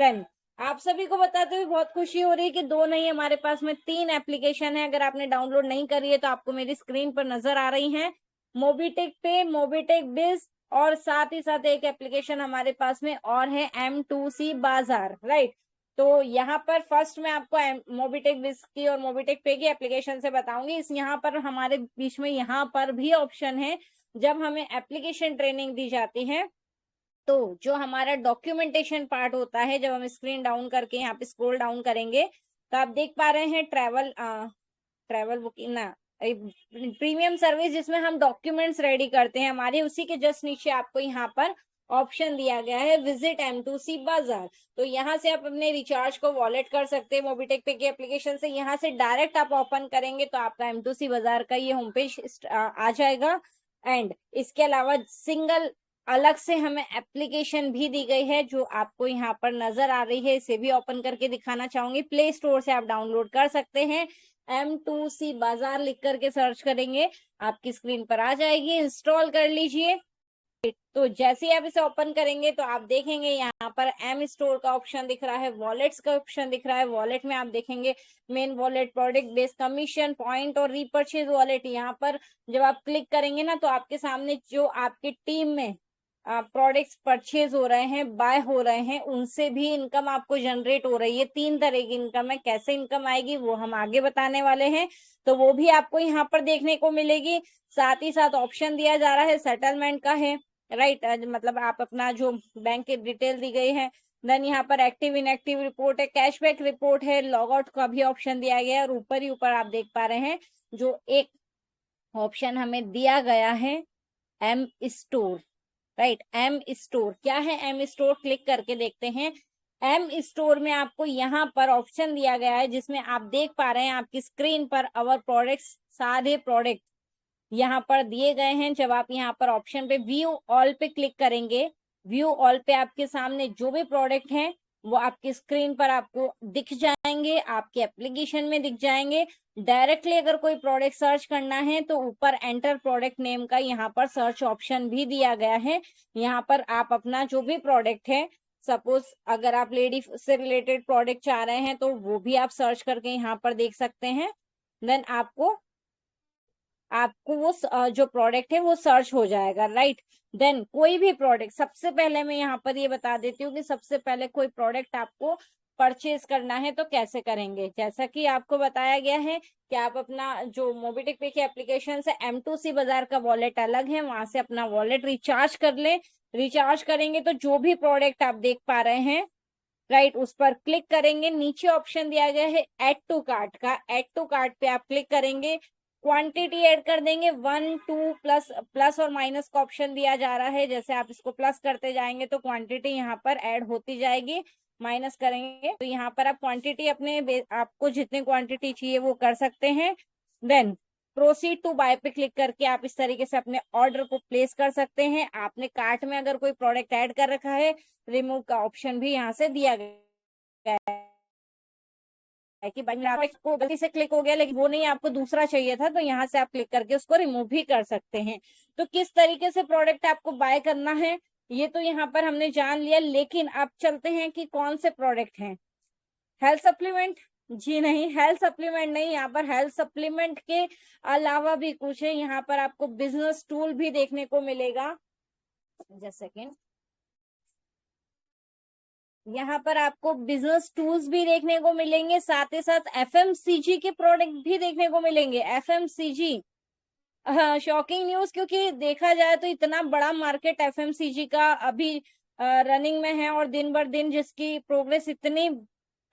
Then आप सभी को बताते हुए बहुत खुशी हो रही है कि दो नहीं, हमारे पास में 3 एप्लीकेशन है। अगर आपने डाउनलोड नहीं करी है तो आपको मेरी स्क्रीन पर नजर आ रही हैं, मोबीटेक पे, मोबीटेक बिज, और साथ ही साथ एक एप्लीकेशन हमारे पास में और है M2C बाजार, राइट। तो यहाँ पर फर्स्ट मैं आपको मोबीटेक बिज की और मोबीटेक पे की एप्लीकेशन से बताऊंगी। इस यहाँ पर हमारे बीच में यहाँ पर भी ऑप्शन है, जब हमें एप्लीकेशन ट्रेनिंग दी जाती है तो जो हमारा डॉक्यूमेंटेशन पार्ट होता है, जब हम स्क्रीन डाउन करके यहाँ पे स्क्रॉल डाउन करेंगे तो आप देख पा रहे हैं ट्रैवल बुकिंग ना, प्रीमियम सर्विस, जिसमें हम डॉक्यूमेंट्स रेडी करते हैं हमारे, उसी के जस्ट नीचे आपको यहाँ पर ऑप्शन दिया गया है विजिट M2C बाजार। तो यहाँ से आप अपने रिचार्ज को वॉलेट कर सकते हैं मोबीटेक पे की एप्लीकेशन से। यहाँ से डायरेक्ट आप ओपन करेंगे तो आपका M2C बाजार का ये होम पेज आ जाएगा। एंड इसके अलावा सिंगल अलग से हमें एप्लीकेशन भी दी गई है जो आपको यहाँ पर नजर आ रही है, इसे भी ओपन करके दिखाना चाहूंगी। प्ले स्टोर से आप डाउनलोड कर सकते हैं, M2C बाजार लिख करके सर्च करेंगे, आपकी स्क्रीन पर आ जाएगी, इंस्टॉल कर लीजिए। तो जैसे ही आप इसे ओपन करेंगे तो आप देखेंगे यहाँ पर M स्टोर का ऑप्शन दिख रहा है, वॉलेट्स का ऑप्शन दिख रहा है। वॉलेट में आप देखेंगे main wallet, product based commission, point और रीपर्चेज वॉलेट। यहाँ पर जब आप क्लिक करेंगे ना तो आपके सामने जो आपकी टीम में प्रोडक्ट्स परचेज हो रहे हैं, बाय हो रहे हैं, उनसे भी इनकम आपको जनरेट हो रही है। 3 तरह की इनकम है, कैसे इनकम आएगी वो हम आगे बताने वाले हैं, तो वो भी आपको यहाँ पर देखने को मिलेगी। साथ ही साथ ऑप्शन दिया जा रहा है सेटलमेंट का है, राइट। मतलब आप अपना जो बैंक की डिटेल दी गई है, देन यहाँ पर एक्टिव इनएक्टिव रिपोर्ट है, कैशबैक रिपोर्ट है, लॉग आउट का भी ऑप्शन दिया गया है। और ऊपर ही ऊपर आप देख पा रहे हैं जो एक ऑप्शन हमें दिया गया है M store, right. M store क्या है? M स्टोर क्लिक करके देखते हैं। M स्टोर में आपको यहाँ पर ऑप्शन दिया गया है जिसमें आप देख पा रहे हैं आपकी स्क्रीन पर अवर प्रोडक्ट्स, सारे प्रोडक्ट यहाँ पर दिए गए हैं। जब आप यहाँ पर ऑप्शन पे व्यू ऑल पे क्लिक करेंगे, व्यू ऑल पे आपके सामने जो भी प्रोडक्ट हैं वो आपकी स्क्रीन पर आपको दिख जाएंगे, आपके एप्लीकेशन में दिख जाएंगे। डायरेक्टली अगर कोई प्रोडक्ट सर्च करना है तो ऊपर एंटर प्रोडक्ट नेम का यहाँ पर सर्च ऑप्शन भी दिया गया है। यहाँ पर आप अपना जो भी प्रोडक्ट है, सपोज अगर आप लेडी से रिलेटेड प्रोडक्ट चाह रहे हैं तो वो भी आप सर्च करके यहाँ पर देख सकते हैं। देन आपको वो जो प्रोडक्ट है वो सर्च हो जाएगा, राइट। देन कोई भी प्रोडक्ट, सबसे पहले मैं यहाँ पर ये बता देती हूँ कि सबसे पहले कोई प्रोडक्ट आपको परचेज करना है तो कैसे करेंगे। जैसा कि आपको बताया गया है कि आप अपना जो मोबीटेक पे की एप्लीकेशन से M2C बाजार का वॉलेट अलग है, वहां से अपना वॉलेट रिचार्ज कर ले। रिचार्ज करेंगे तो जो भी प्रोडक्ट आप देख पा रहे हैं, राइट, उस पर क्लिक करेंगे। नीचे ऑप्शन दिया गया है ऐड टू कार्ट का, ऐड टू कार्ट पे आप क्लिक करेंगे, क्वांटिटी ऐड कर देंगे। 1 2 प्लस प्लस और माइनस का ऑप्शन दिया जा रहा है, जैसे आप इसको प्लस करते जाएंगे तो क्वांटिटी यहाँ पर ऐड होती जाएगी, माइनस करेंगे तो यहाँ पर आप क्वांटिटी अपने आपको जितनी क्वांटिटी चाहिए वो कर सकते हैं। देन प्रोसीड टू बाय पे क्लिक करके आप इस तरीके से अपने ऑर्डर को प्लेस कर सकते हैं। आपने कार्ट में अगर कोई प्रोडक्ट ऐड कर रखा है, रिमूव का ऑप्शन भी यहाँ से दिया गया है कि भाई को गलती से क्लिक हो गया लेकिन वो नहीं, आपको दूसरा चाहिए था, तो यहाँ से आप क्लिक करके उसको रिमूव भी कर सकते हैं। तो किस तरीके से प्रोडक्ट आपको बाय करना है ये तो यहाँ पर हमने जान लिया, लेकिन अब चलते हैं कि कौन से प्रोडक्ट हैं। Health supplement? जी नहीं, हेल्थ सप्लीमेंट नहीं। यहाँ पर हेल्थ सप्लीमेंट के अलावा भी कुछ है। यहाँ पर आपको बिजनेस टूल भी देखने को मिलेगा। जस्ट सेकेंड, यहाँ पर आपको बिजनेस टूल्स भी देखने को मिलेंगे, साथ ही साथ FMCG के प्रोडक्ट भी देखने को मिलेंगे। FMCG, हाँ, शॉकिंग न्यूज, क्योंकि देखा जाए तो इतना बड़ा मार्केट FMCG का अभी रनिंग में है और दिन भर दिन जिसकी प्रोग्रेस इतनी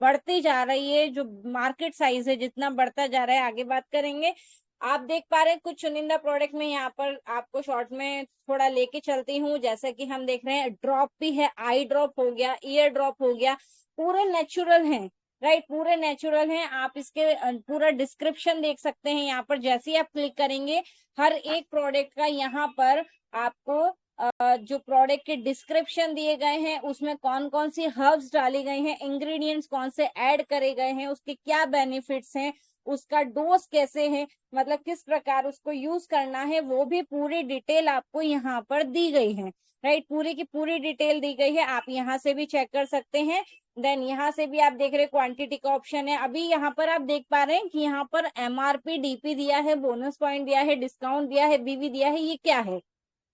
बढ़ती जा रही है, जो मार्केट साइज है जितना बढ़ता जा रहा है, आगे बात करेंगे। आप देख पा रहे हैं कुछ चुनिंदा प्रोडक्ट में यहाँ पर आपको शॉर्ट में थोड़ा लेके चलती हूँ। जैसे कि हम देख रहे हैं ड्रॉप भी है, आई ड्रॉप हो गया, ईयर ड्रॉप हो गया, पूरे नेचुरल हैं, राइट, पूरे नेचुरल हैं। आप इसके पूरा डिस्क्रिप्शन देख सकते हैं यहाँ पर। जैसे ही आप क्लिक करेंगे हर एक प्रोडक्ट का यहाँ पर आपको जो प्रोडक्ट के डिस्क्रिप्शन दिए गए हैं, उसमें कौन कौन सी हर्ब्स डाली गई हैं, इंग्रेडिएंट्स कौन से ऐड करे गए हैं, उसके क्या बेनिफिट्स हैं, उसका डोज कैसे है, मतलब किस प्रकार उसको यूज करना है, वो भी पूरी डिटेल आपको यहाँ पर दी गई है, राइट। पूरी की पूरी डिटेल दी गई है, आप यहाँ से भी चेक कर सकते हैं। देन यहाँ से भी आप देख रहे हैं क्वांटिटी का ऑप्शन है। अभी यहाँ पर आप देख पा रहे हैं कि यहाँ पर एमआरपी, डीपी दिया है, बोनस पॉइंट दिया है, डिस्काउंट दिया है, बीवी दिया है। ये क्या है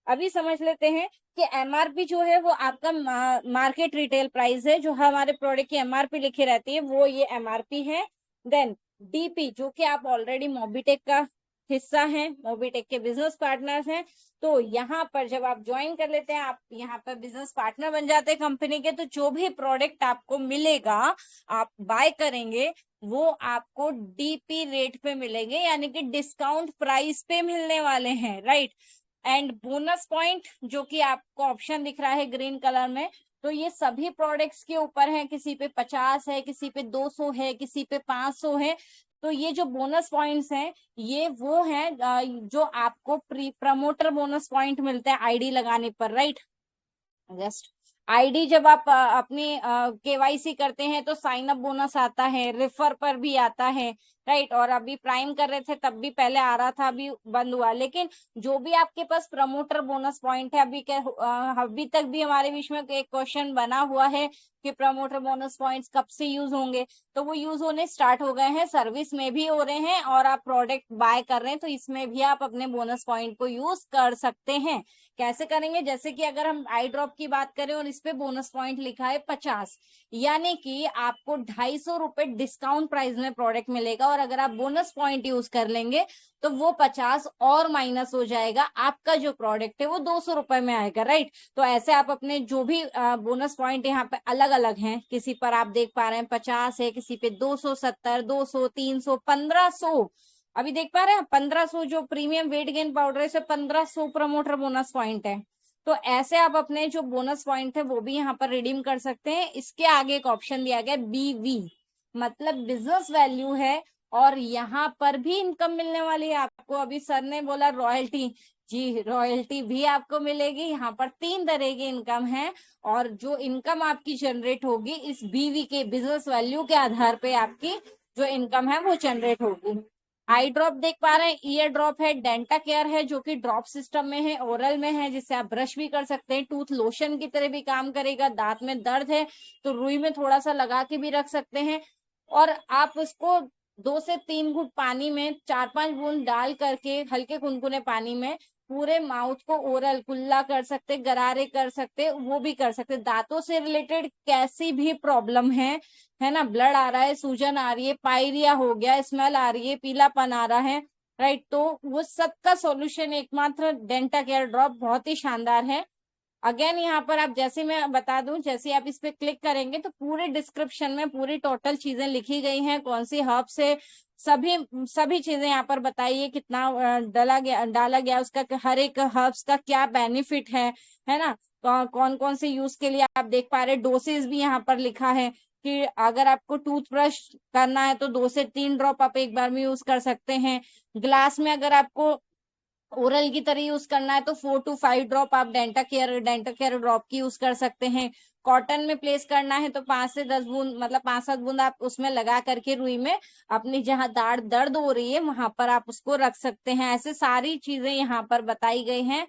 अभी समझ लेते हैं कि एमआरपी जो है वो आपका मार्केट रिटेल प्राइस है, जो हमारे प्रोडक्ट की एमआरपी लिखी रहती है वो ये एमआरपी है। देन डीपी जो कि आप ऑलरेडी मोबिटेक का हिस्सा है, मोबिटेक के बिजनेस पार्टनर्स हैं, तो यहाँ पर जब आप ज्वाइन कर लेते हैं, आप यहाँ पर बिजनेस पार्टनर बन जाते हैं कंपनी के, तो जो भी प्रोडक्ट आपको मिलेगा, आप बाय करेंगे, वो आपको डीपी रेट पे मिलेंगे, यानी कि डिस्काउंट प्राइस पे मिलने वाले हैं, राइट। एंड बोनस पॉइंट जो कि आपको ऑप्शन दिख रहा है ग्रीन कलर में, तो ये सभी प्रोडक्ट्स के ऊपर है, किसी पे 50 है, किसी पे 200 है, किसी पे 500 है। तो ये जो बोनस पॉइंट्स हैं ये वो हैं जो आपको प्री प्रमोटर बोनस पॉइंट मिलते हैं आईडी लगाने पर, राइट। जस्ट आईडी जब आप अपनी केवाईसी करते हैं तो साइन अप बोनस आता है, रेफर पर भी आता है, राइट। और अभी प्राइम कर रहे थे तब भी पहले आ रहा था, अभी बंद हुआ। लेकिन जो भी आपके पास प्रमोटर बोनस पॉइंट है, अभी तक भी हमारे बीच में एक क्वेश्चन बना हुआ है कि प्रमोटर बोनस पॉइंट्स कब से यूज होंगे, तो वो यूज होने स्टार्ट हो गए हैं, सर्विस में भी हो रहे हैं, और आप प्रोडक्ट बाय कर रहे हैं तो इसमें भी आप अपने बोनस पॉइंट को यूज कर सकते हैं। कैसे करेंगे, जैसे कि अगर हम आई ड्रॉप की बात करें और इस पे बोनस पॉइंट लिखा है 50, यानी कि आपको 250 रुपए डिस्काउंट प्राइस में प्रोडक्ट मिलेगा, और अगर आप बोनस पॉइंट यूज कर लेंगे तो वो 50 और माइनस हो जाएगा, आपका जो प्रोडक्ट है वो 200 रुपए में आएगा, राइट। तो ऐसे आप अपने जो भी बोनस पॉइंट यहाँ पे अलग अलग हैं, किसी पर आप देख पा रहे हैं 50 है, किसी पे 270, 200, 300, 1500, अभी देख पा रहे हैं 1500 जो प्रीमियम वेट गेन पाउडर है, 1500 प्रमोटर बोनस पॉइंट है। तो ऐसे आप अपने जो बोनस पॉइंट है वो भी यहाँ पर रिडीम कर सकते हैं। इसके आगे एक ऑप्शन दिया गया बीवी, मतलब बिजनेस वैल्यू है, और यहाँ पर भी इनकम मिलने वाली है आपको। अभी सर ने बोला रॉयल्टी, जी रॉयल्टी भी आपको मिलेगी। यहाँ पर 3 तरह की इनकम है, और जो इनकम आपकी जनरेट होगी इस बीवी के बिजनेस वैल्यू के आधार पे आपकी जो इनकम है वो जनरेट होगी। आई ड्रॉप देख पा रहे हैं, ईयर ड्रॉप है, डेंटा केयर है जो कि ड्रॉप सिस्टम में है, ओरल में है, जिससे आप ब्रश भी कर सकते हैं, टूथ लोशन की तरह भी काम करेगा। दांत में दर्द है तो रुई में थोड़ा सा लगा के भी रख सकते हैं, और आप उसको 2 से 3 घूंट पानी में 4-5 बूंद डाल करके हल्के कुनकुने पानी में पूरे माउथ को ओरल कुल्ला कर सकते, गरारे कर सकते, वो भी कर सकते। दांतों से रिलेटेड कैसी भी प्रॉब्लम है ना, ब्लड आ रहा है, सूजन आ रही है, पायरिया हो गया, स्मेल आ रही है, पीलापन आ रहा है, राइट, तो वो सबका सॉल्यूशन एकमात्र डेंटा केयर ड्रॉप बहुत ही शानदार है। अगेन यहाँ पर आप, जैसे मैं बता दूं, जैसे आप इस पे क्लिक करेंगे तो पूरे डिस्क्रिप्शन में पूरी टोटल चीजें लिखी गई हैं, कौन सी हर्ब से सभी सभी चीजें यहाँ पर बताइए, कितना डाला गया उसका, हर एक हर्ब्स का क्या बेनिफिट है ना, कौन कौन से यूज के लिए आप देख पा रहे। डोसेज भी यहाँ पर लिखा है कि अगर आपको टूथब्रश करना है तो 2 से 3 ड्रॉप आप एक बार में यूज कर सकते हैं। ग्लास में अगर आपको ओरल की तरह यूज करना है तो 4 to 5 ड्रॉप आप डेंटा केयर ड्रॉप की यूज कर सकते हैं। कॉटन में प्लेस करना है तो 5 से 10 बूंद, मतलब 5-7 बूंद आप उसमें लगा करके रुई में अपनी जहां दाढ़ दर्द हो रही है वहां पर आप उसको रख सकते हैं। ऐसे सारी चीजें यहाँ पर बताई गई हैं,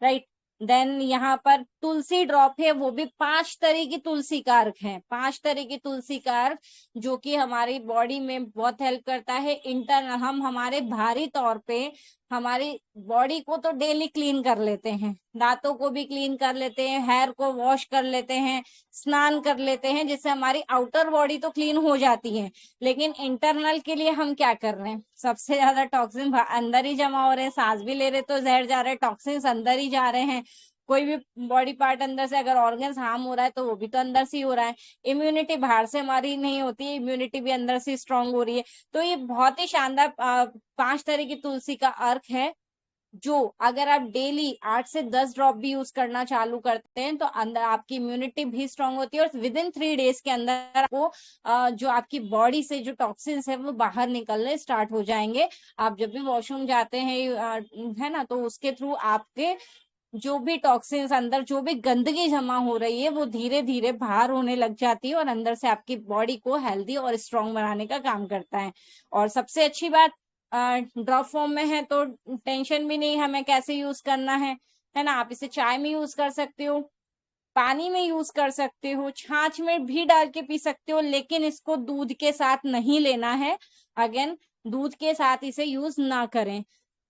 राइट। देन यहाँ पर तुलसी ड्रॉप है, वो भी 5 तरह की तुलसी का अर्क है, 5 तरह की तुलसी का अर्क जो कि हमारी बॉडी में बहुत हेल्प करता है। इंटरनल हम हमारे भारी तौर पे हमारी बॉडी को तो डेली क्लीन कर लेते हैं, दांतों को भी क्लीन कर लेते हैं, हेयर को वॉश कर लेते हैं, स्नान कर लेते हैं, जिससे हमारी आउटर बॉडी तो क्लीन हो जाती है। लेकिन इंटरनल के लिए हम क्या कर रहे हैं, सबसे ज्यादा टॉक्सिन अंदर ही जमा हो रहे हैं, सांस भी ले रहे तो जहर जा रहे हैं, टॉक्सिन्स अंदर ही जा रहे हैं। कोई भी बॉडी पार्ट अंदर से अगर ऑर्गन्स हार्म हो रहा है तो वो भी तो अंदर से ही हो रहा है। इम्यूनिटी बाहर से हमारी नहीं होती है, इम्यूनिटी भी अंदर से स्ट्रांग हो रही है। तो ये बहुत ही शानदार 5 तरह की तुलसी का अर्क है, जो अगर आप डेली 8 से 10 ड्रॉप भी यूज करना चालू करते हैं तो अंदर आपकी इम्यूनिटी भी स्ट्रांग होती है, और विद इन 3 डेज के अंदर आपको जो आपकी बॉडी से जो टॉक्सिन्स है वो बाहर निकलने स्टार्ट हो जाएंगे। आप जब भी वॉशरूम जाते हैं है ना, तो उसके थ्रू आपके जो भी टॉक्सिन्स अंदर, जो भी गंदगी जमा हो रही है वो धीरे धीरे बाहर होने लग जाती है, और अंदर से आपकी बॉडी को हेल्दी और स्ट्रांग बनाने का काम करता है। और सबसे अच्छी बात, ड्रॉप फॉर्म में है तो टेंशन भी नहीं हमें कैसे यूज करना है ना, आप इसे चाय में यूज कर सकते हो, पानी में यूज कर सकते हो, छाछ में भी डाल के पी सकते हो, लेकिन इसको दूध के साथ नहीं लेना है। अगेन, दूध के साथ इसे यूज ना करें।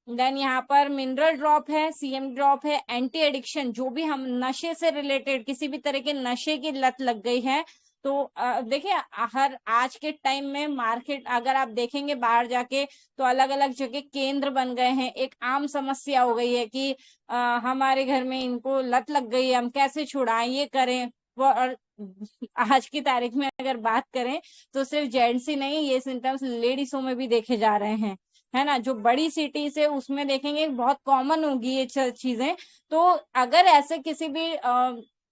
देन यहाँ पर मिनरल ड्रॉप है, सीएम ड्रॉप है, एंटी एडिक्शन, जो भी हम नशे से रिलेटेड किसी भी तरह के नशे की लत लग गई है तो देखिए, हर आज के टाइम में मार्केट अगर आप देखेंगे बाहर जाके तो अलग अलग जगह केंद्र बन गए हैं। एक आम समस्या हो गई है कि हमारे घर में इनको लत लग गई है, हम कैसे छुड़ाएं, ये करें वो। और आज की तारीख में अगर बात करें तो सिर्फ जेंट्स ही नहीं, ये सिम्टम्स लेडीजों में भी देखे जा रहे हैं, है ना। जो बड़ी सिटी से उसमें देखेंगे बहुत कॉमन होगी ये चीजें। तो अगर ऐसे किसी भी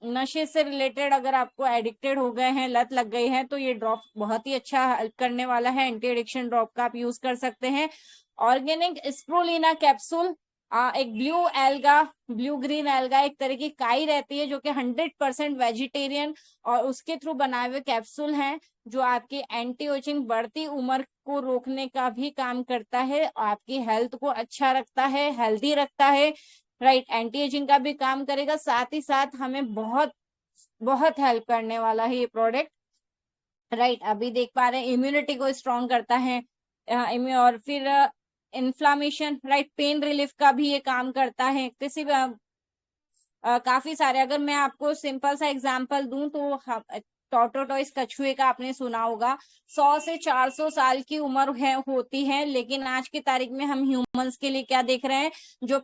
नशे से रिलेटेड अगर आपको एडिक्टेड हो गए हैं, लत लग गई है, तो ये ड्रॉप बहुत ही अच्छा हेल्प करने वाला है। एंटी एडिक्शन ड्रॉप का आप यूज कर सकते हैं। ऑर्गेनिक स्प्रुलिना कैप्सूल, एक ब्लू ग्रीन एल्गा, एक तरह की काई रहती है जो कि 100% वेजिटेरियन और उसके थ्रू बनाए हुए कैप्सूल हैं, जो आपकी एंटी एजिंग बढ़ती उम्र को रोकने का भी काम करता है, आपकी हेल्थ को अच्छा रखता है, हेल्दी रखता है, राइट। एंटी एजिंग का भी काम करेगा, साथ ही साथ हमें बहुत बहुत हेल्प करने वाला है ये प्रोडक्ट, राइट। अभी देख पा रहे हैं इम्यूनिटी को स्ट्रॉन्ग करता है, और फिर इन्फ्लामेशन, राइट, पेन रिलीफ का भी ये काम करता है। किसी भी काफी सारे, अगर मैं आपको सिंपल सा एग्जांपल दूं तो टॉर्टोइस कछुए का आपने सुना होगा। 100 से 400 साल की उम्र है होती है, लेकिन आज की तारीख में हम ह्यूमंस के लिए क्या देख रहे हैं, जो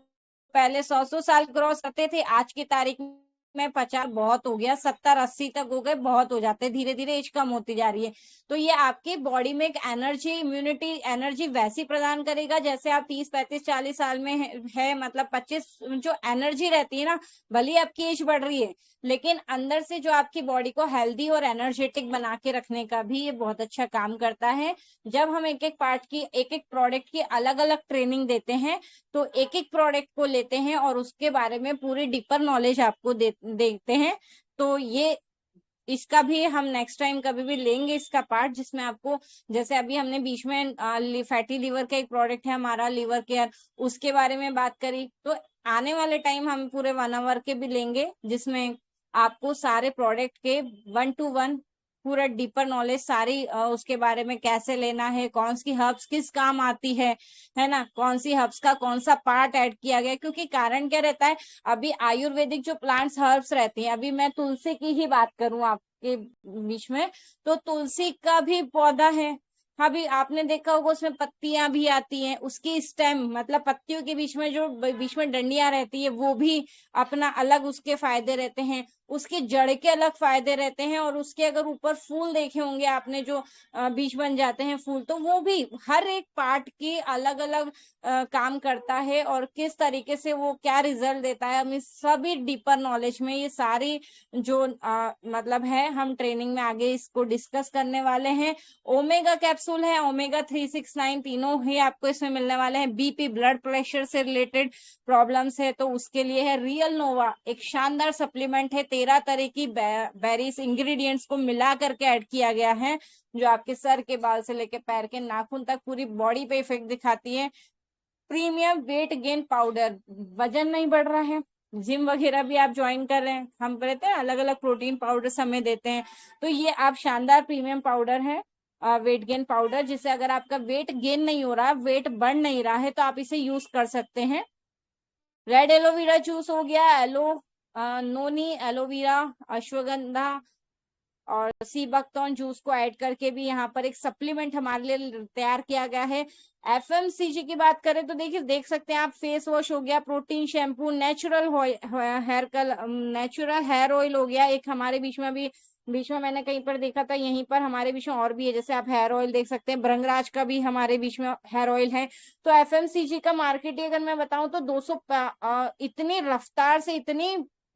पहले 100 साल क्रॉस करते थे, आज की तारीख में 50 बहुत हो गया, 70-80 तक हो गए, बहुत हो जाते, धीरे धीरे एज कम होती जा रही है। तो ये आपकी बॉडी में एक एनर्जी, इम्यूनिटी एनर्जी वैसी प्रदान करेगा जैसे आप 30-35-40 साल में है मतलब 25, जो एनर्जी रहती है ना, भले ही आपकी एज बढ़ रही है, लेकिन अंदर से जो आपकी बॉडी को हेल्दी और एनर्जेटिक बना के रखने का भी ये बहुत अच्छा काम करता है। जब हम एक एक पार्ट की, एक एक प्रोडक्ट की अलग अलग ट्रेनिंग देते हैं, तो एक एक प्रोडक्ट को लेते हैं और उसके बारे में पूरी डीपर नॉलेज आपको देते हैं। तो ये इसका भी हम नेक्स्ट टाइम कभी भी लेंगे इसका पार्ट, जिसमें आपको, जैसे अभी हमने बीच में फैटी लीवर का एक प्रोडक्ट है हमारा लीवर केयर, उसके बारे में बात करी, तो आने वाले टाइम हम पूरे 1 आवर के भी लेंगे, जिसमें आपको सारे प्रोडक्ट के 1 to 1 पूरा डीपर नॉलेज सारी उसके बारे में, कैसे लेना है, कौन सी हर्ब्स किस काम आती है ना, कौन सी हर्ब्स का कौन सा पार्ट ऐड किया गया, क्योंकि कारण क्या रहता है, अभी आयुर्वेदिक जो प्लांट्स हर्ब्स रहती हैं, अभी मैं तुलसी की ही बात करूं आपके बीच में, तो तुलसी का भी पौधा है, अभी आपने देखा होगा उसमें पत्तियां भी आती हैं, उसकी स्टेम मतलब पत्तियों के बीच में जो बीच में डंडियां रहती है, वो भी अपना अलग उसके फायदे रहते हैं, उसकी जड़ के अलग फायदे रहते हैं, और उसके अगर ऊपर फूल देखे होंगे आपने जो बीज बन जाते हैं फूल, तो वो भी हर एक पार्ट की अलग अलग काम करता है, और किस तरीके से वो क्या रिजल्ट देता है, हम इस सभी डीपर नॉलेज में ये सारी जो मतलब है, हम ट्रेनिंग में आगे इसको डिस्कस करने वाले हैं। ओमेगा कैप्सूल है, ओमेगा 369, तीनों ही आपको इसमें मिलने वाले हैं। बीपी ब्लड प्रेशर से रिलेटेड प्रॉब्लम्स है तो उसके लिए है। रियल नोवा एक शानदार सप्लीमेंट है, 13 तरह की बेरीज इंग्रेडिएंट्स को मिला करके ऐड किया गया है, जो आपके सर के बाल से लेके पैर के नाखून तक पूरी बॉडी पे इफेक्ट दिखाती है। प्रीमियम वेट गेन पाउडर, वजन नहीं बढ़ रहा है, जिम वगैरह भी आप ज्वाइन कर रहे हैं, हम कहते हैं अलग अलग प्रोटीन पाउडर हमें देते हैं, तो ये आप शानदार प्रीमियम पाउडर है, वेट गेन पाउडर, जिससे अगर आपका वेट गेन नहीं हो रहा, वेट बढ़ नहीं रहा है, तो आप इसे यूज कर सकते हैं। रेड एलोवेरा जूस हो गया, नोनी एलोवेरा, अश्वगंधा और सी बकथॉर्न जूस को ऐड करके भी यहाँ पर एक सप्लीमेंट हमारे लिए तैयार किया गया है। एफएमसीजी की बात करें तो देखिए, देख सकते हैं आप, फेस वॉश हो गया, protein shampoo, natural hair oil हो गया, एक हमारे बीच में मैंने कहीं पर देखा था, यहीं पर हमारे बीच में और भी है, जैसे आप हेयर ऑयल देख सकते हैं, भृंगराज का भी हमारे बीच में हेयर ऑयल है। तो एफएमसीजी का मार्केट अगर मैं बताऊं तो 200 इतनी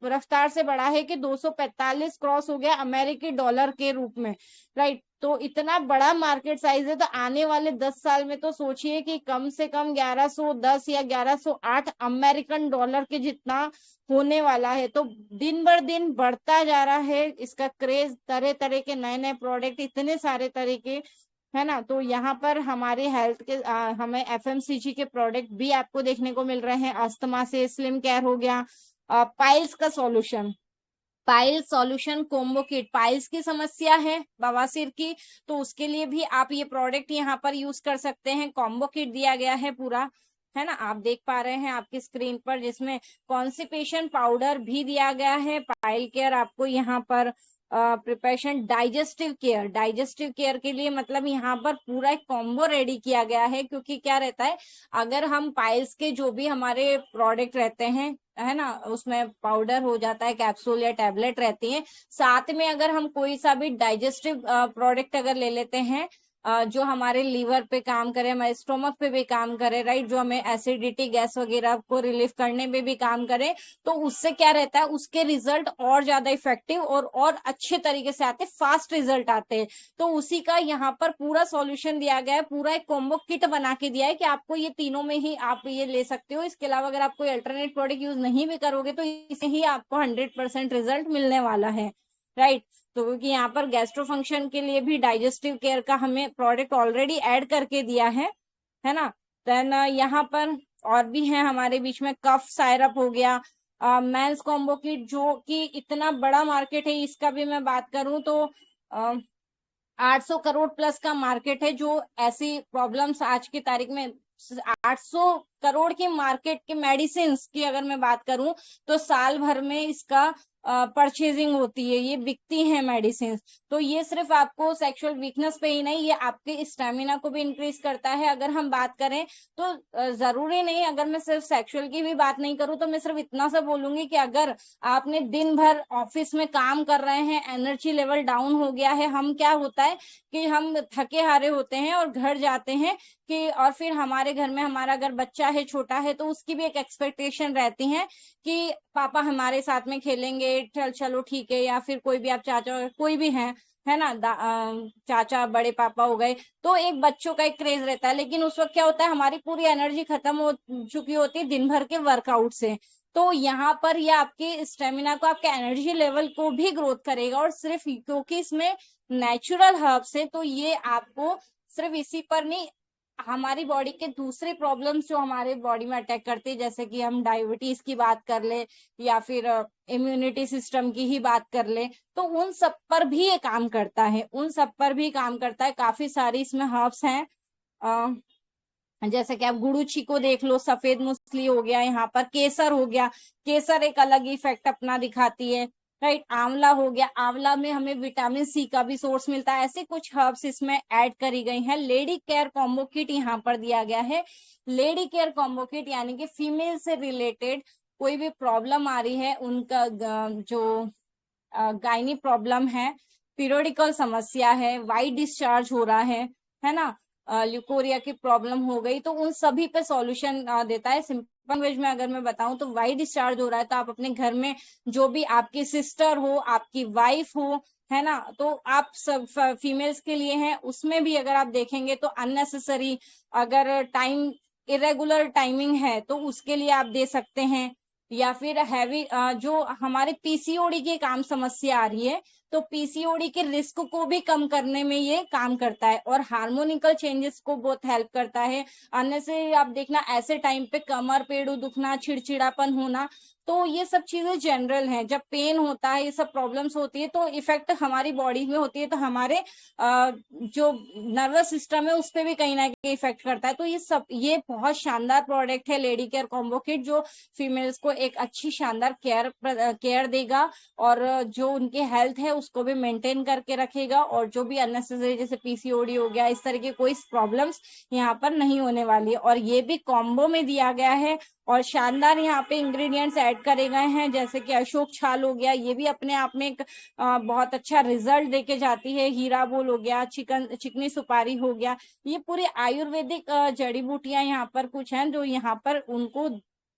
रफ्तार से बढ़ा है कि 245 क्रॉस हो गया अमेरिकी डॉलर के रूप में, राइट। तो इतना बड़ा मार्केट साइज है, तो आने वाले 10 साल में तो सोचिए कि कम से कम 1110 या 1108 अमेरिकन डॉलर के जितना होने वाला है। तो दिन भर दिन बढ़ता जा रहा है इसका क्रेज, तरह तरह के नए नए प्रोडक्ट, इतने सारे तरीके, है ना। तो यहाँ पर हमारे हेल्थ के हमें एफएमसीजी के प्रोडक्ट भी आपको देखने को मिल रहे हैं। अस्थमा से स्लिम केयर हो गया, पाइल्स का solution, pile solution combo kit, piles की समस्या है बवासीर की, तो उसके लिए भी आप ये प्रोडक्ट यहाँ पर यूज कर सकते हैं। कॉम्बो किट दिया गया है पूरा, है ना, आप देख पा रहे हैं आपकी स्क्रीन पर, जिसमें कॉन्स्टिपेशन पाउडर भी दिया गया है। पाइल केयर आपको यहाँ पर प्रिपरेशन, डाइजेस्टिव केयर के लिए मतलब यहाँ पर पूरा एक कॉम्बो रेडी किया गया है। क्योंकि क्या रहता है, अगर हम पाइल्स के जो भी हमारे प्रोडक्ट रहते हैं, है ना, उसमें पाउडर हो जाता है, कैप्सूल या टैबलेट रहती है, साथ में अगर हम कोई सा भी डाइजेस्टिव प्रोडक्ट अगर ले लेते हैं, जो हमारे लीवर पे काम करे, हमारे स्टोमक पे भी काम करे, राइट, जो हमें एसिडिटी गैस वगैरह को रिलीफ करने में भी काम करे, तो उससे क्या रहता है, उसके रिजल्ट और ज्यादा इफेक्टिव और अच्छे तरीके से आते, फास्ट रिजल्ट आते हैं। तो उसी का यहाँ पर पूरा सॉल्यूशन दिया गया है, पूरा एक कॉम्बो किट बना के दिया है कि आपको ये तीनों में ही आप ये ले सकते हो। इसके अलावा अगर आप कोई अल्टरनेट प्रोडक्ट यूज नहीं भी करोगे तो इसे ही आपको 100% रिजल्ट मिलने वाला है, राइट। तो क्योंकि यहाँ पर गैस्ट्रो फंक्शन के लिए भी डाइजेस्टिव केयर का हमें प्रोडक्ट ऑलरेडी ऐड करके दिया है ना। देन यहाँ पर और भी है हमारे बीच में, कफ सायरप हो गया, मेंस कॉम्बो किट, जो कि इतना बड़ा मार्केट है, इसका भी मैं बात करूं तो 800 करोड़ प्लस का मार्केट है। जो ऐसी प्रॉब्लम्स आज की तारीख में 800 करोड़ की मार्केट के मेडिसिन की अगर मैं बात करूं तो साल भर में इसका परचेजिंग होती है, ये बिकती है मेडिसिन। तो ये सिर्फ आपको सेक्सुअल वीकनेस पे ही नहीं, ये आपके स्टेमिना को भी इंक्रीज करता है। अगर हम बात करें तो जरूरी नहीं, अगर मैं सिर्फ सेक्सुअल की भी बात नहीं करूं तो मैं सिर्फ इतना सा बोलूंगी कि अगर आपने दिन भर ऑफिस में काम कर रहे हैं, एनर्जी लेवल डाउन हो गया है, हम क्या होता है कि हम थके हारे होते हैं और घर जाते हैं कि, और फिर हमारे घर में हमारा अगर बच्चा है छोटा है तो उसकी भी एक एक्सपेक्टेशन रहती है कि पापा हमारे साथ में खेलेंगे, चलो ठीक है, या फिर कोई भी आप चाचा कोई भी है ना, चाचा बड़े पापा हो गए, तो एक बच्चों का एक क्रेज रहता है। लेकिन उस वक्त क्या होता है, हमारी पूरी एनर्जी खत्म हो चुकी होती है दिन भर के वर्कआउट से। तो यहाँ पर ये आपके स्टेमिना को, आपके एनर्जी लेवल को भी ग्रोथ करेगा। और सिर्फ क्योंकि इसमें नेचुरल हर्ब्स है, तो ये आपको सिर्फ इसी पर नहीं, हमारी बॉडी के दूसरे प्रॉब्लम्स जो हमारे बॉडी में अटैक करती है, जैसे कि हम डायबिटीज की बात कर ले या फिर इम्यूनिटी सिस्टम की ही बात कर ले, तो उन सब पर भी ये काम करता है, उन सब पर भी काम करता है। काफी सारी इसमें हर्ब्स हैं, जैसे कि आप गुड़ू चीको देख लो, सफेद मूसली हो गया, यहाँ पर केसर हो गया, केसर एक अलग इफेक्ट अपना दिखाती है, राइट। आंवला हो गया, आंवला में हमें विटामिन सी का भी सोर्स मिलता है। ऐसे कुछ हर्ब्स इसमें ऐड करी गई हैं। लेडी केयर कॉम्बो किट यहाँ पर दिया गया है। लेडी केयर कॉम्बो किट यानी कि फीमेल से रिलेटेड कोई भी प्रॉब्लम आ रही है, उनका जो गायनी प्रॉब्लम है, पीरियोडिकल समस्या है, वाइट डिस्चार्ज हो रहा है ना, ल्यूकोरिया की प्रॉब्लम हो गई, तो उन सभी पे सॉल्यूशन देता है। सिंपल लैंग्वेज में अगर मैं बताऊं तो वाइट डिस्चार्ज हो रहा है तो आप अपने घर में जो भी आपकी सिस्टर हो, आपकी वाइफ हो, है ना, तो आप सब फीमेल्स के लिए हैं, उसमें भी अगर आप देखेंगे तो अननेसेसरी अगर टाइम, इरेगुलर टाइमिंग है तो उसके लिए आप दे सकते हैं। या फिर हैवी जो हमारे पीसीओडी की काम समस्या आ रही है, तो पीसीओडी के रिस्क को भी कम करने में ये काम करता है और हार्मोनिकल चेंजेस को बहुत हेल्प करता है। अन्य से आप देखना ऐसे टाइम पे कमर पेड़ू दुखना, चिड़चिड़ापन होना, तो ये सब चीजें जनरल हैं। जब पेन होता है, ये सब प्रॉब्लम्स होती है, तो इफेक्ट हमारी बॉडी में होती है, तो हमारे जो नर्वस सिस्टम है उस पर भी कहीं ना कहीं इफेक्ट करता है। तो ये बहुत शानदार प्रोडक्ट है लेडी केयर कॉम्बो किट, जो फीमेल्स को एक अच्छी शानदार केयर देगा और जो उनकी हेल्थ है उसको भी मेंटेन करके रखेगा। और जो भी अननेसेसरी जैसे पीसीओडी हो गया, इस तरह की कोई प्रॉब्लम्स यहाँ पर नहीं होने वाली है। और ये भी कॉम्बो में दिया गया है और शानदार यहाँ पे इंग्रेडिएंट्स ऐड करे गए हैं, जैसे कि अशोक छाल हो गया, ये भी अपने आप में एक बहुत अच्छा रिजल्ट देके जाती है। हीरा बोल हो गया, चिकनी सुपारी हो गया, ये पूरी आयुर्वेदिक जड़ी बूटियां यहाँ पर कुछ हैं जो यहाँ पर उनको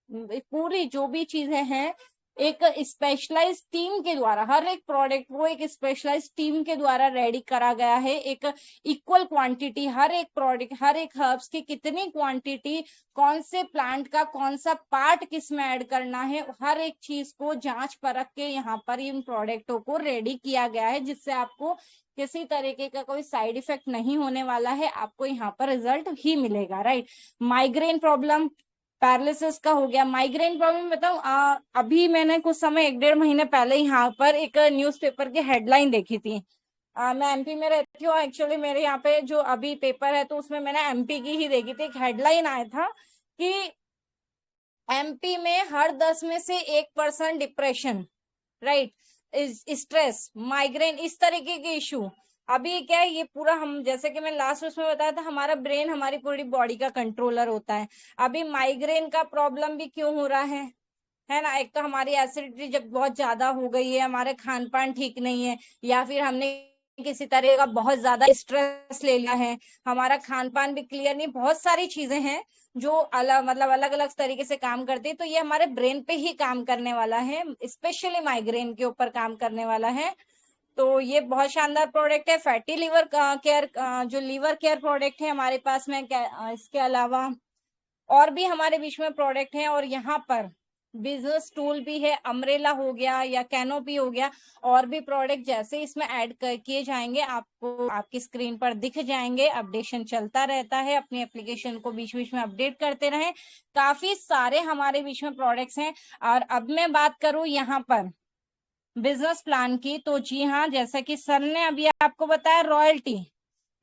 पूरी जो भी चीजें हैं एक स्पेशलाइज टीम के द्वारा, हर एक प्रोडक्ट वो एक स्पेशलाइज टीम के द्वारा रेडी करा गया है। एक इक्वल क्वांटिटी, हर एक प्रोडक्ट, हर एक हर्ब्स की कितनी क्वांटिटी, कौन से प्लांट का कौन सा पार्ट किस में ऐड करना है, हर एक चीज को जांच परख के यहाँ पर इन प्रोडक्टों को रेडी किया गया है, जिससे आपको किसी तरीके का कोई साइड इफेक्ट नहीं होने वाला है, आपको यहाँ पर रिजल्ट ही मिलेगा, राइट। माइग्रेन प्रॉब्लम, पैरालिसिस का हो गया, माइग्रेन प्रॉब्लम बताऊं, अभी मैंने कुछ समय 1-1.5 महीने पहले यहाँ पर एक न्यूज़पेपर की हेडलाइन देखी थी। मैं एमपी में रहती हूँ एक्चुअली, मेरे यहाँ पे जो अभी पेपर है तो उसमें मैंने एमपी की ही देखी थी। एक हेडलाइन आया था कि एमपी में हर 10 में से 1% डिप्रेशन, राइट, स्ट्रेस, माइग्रेन, इस तरीके के इशू। अभी क्या है, ये पूरा हम जैसे कि मैं लास्ट उसमें बताया था, हमारा ब्रेन हमारी पूरी बॉडी का कंट्रोलर होता है। अभी माइग्रेन का प्रॉब्लम भी क्यों हो रहा है ना, एक तो हमारी एसिडिटी जब बहुत ज्यादा हो गई है, हमारे खान पान ठीक नहीं है, या फिर हमने किसी तरह का बहुत ज्यादा स्ट्रेस ले लिया है, हमारा खान पान भी क्लियर नहीं, बहुत सारी चीजें हैं जो अलग मतलब अलग अलग तरीके से काम करती है। तो ये हमारे ब्रेन पे ही काम करने वाला है, स्पेशली माइग्रेन के ऊपर काम करने वाला है। तो ये बहुत शानदार प्रोडक्ट है। फैटी लिवर केयर, जो लीवर केयर प्रोडक्ट है हमारे पास में, इसके अलावा और भी हमारे बीच में प्रोडक्ट है। और यहाँ पर बिजनेस टूल भी है, अम्ब्रेला हो गया या कैनोपी हो गया, और भी प्रोडक्ट जैसे इसमें ऐड किए जाएंगे आपको आपकी स्क्रीन पर दिख जाएंगे। अपडेशन चलता रहता है, अपनी एप्लीकेशन को बीच बीच में अपडेट करते रहें। काफी सारे हमारे बीच में प्रोडक्ट्स हैं। और अब मैं बात करूं यहाँ पर बिजनेस प्लान की, तो जी हाँ, जैसा कि सर ने अभी आपको बताया, रॉयल्टी,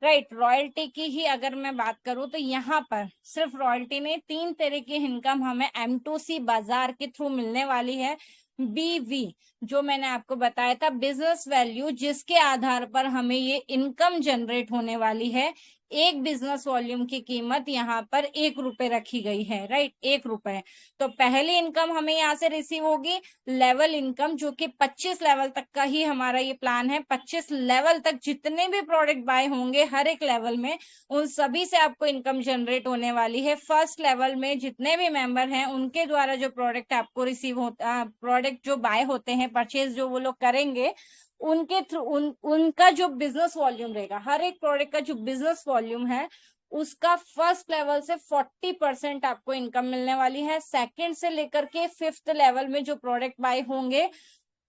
राइट, रॉयल्टी की ही अगर मैं बात करूं तो यहाँ पर सिर्फ रॉयल्टी नहीं, 3 तरह की इनकम हमें M2C बाजार के थ्रू मिलने वाली है। BV, जो मैंने आपको बताया था, बिजनेस वैल्यू, जिसके आधार पर हमें ये इनकम जनरेट होने वाली है। एक बिजनेस वॉल्यूम की कीमत यहाँ पर 1 रुपए रखी गई है, राइट, 1 रुपए। तो पहली इनकम हमें यहाँ से रिसीव होगी लेवल इनकम, जो कि 25 लेवल तक का ही हमारा ये प्लान है। 25 लेवल तक जितने भी प्रोडक्ट बाय होंगे हर एक लेवल में, उन सभी से आपको इनकम जनरेट होने वाली है। फर्स्ट लेवल में जितने भी मेंबर हैं उनके द्वारा जो प्रोडक्ट आपको रिसीव होता, प्रोडक्ट जो बाय होते हैं, परचेज जो वो लोग करेंगे, उनके थ्रू उनका जो बिजनेस वॉल्यूम रहेगा, हर एक प्रोडक्ट का जो बिजनेस वॉल्यूम है उसका फर्स्ट लेवल से 40% आपको इनकम मिलने वाली है। सेकंड से लेकर के 5th लेवल में जो प्रोडक्ट बाय होंगे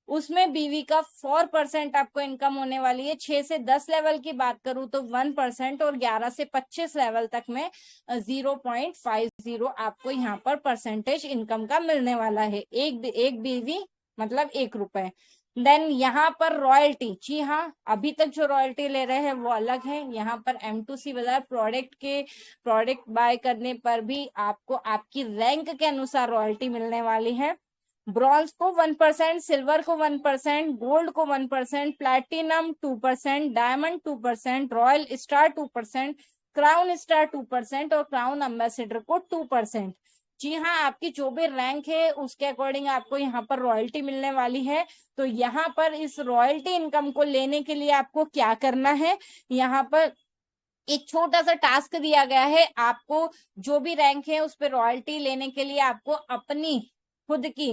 उसमें बीवी का 4% आपको इनकम होने वाली है। 6 से 10 लेवल की बात करूं तो 1%, और 11 से 25 लेवल तक में 0.50 आपको यहाँ पर परसेंटेज इनकम का मिलने वाला है। एक बीवी मतलब 1 रुपए। देन यहाँ पर रॉयल्टी, जी हाँ, अभी तक जो रॉयल्टी ले रहे हैं वो अलग है। यहाँ पर M2C बाजार प्रोडक्ट बाय करने पर भी आपको आपकी रैंक के अनुसार रॉयल्टी मिलने वाली है। ब्रॉन्ज को 1%, सिल्वर को 1%, गोल्ड को 1%, platinum 2%, diamond 2%, royal star 2%, crown star 2% और क्राउन एम्बेसडर को 2%। जी हाँ, आपकी जो भी रैंक है उसके अकॉर्डिंग आपको यहाँ पर रॉयल्टी मिलने वाली है। तो यहाँ पर इस रॉयल्टी इनकम को लेने के लिए आपको क्या करना है, यहाँ पर एक छोटा सा टास्क दिया गया है आपको। जो भी रैंक है उस पर रॉयल्टी लेने के लिए आपको अपनी खुद की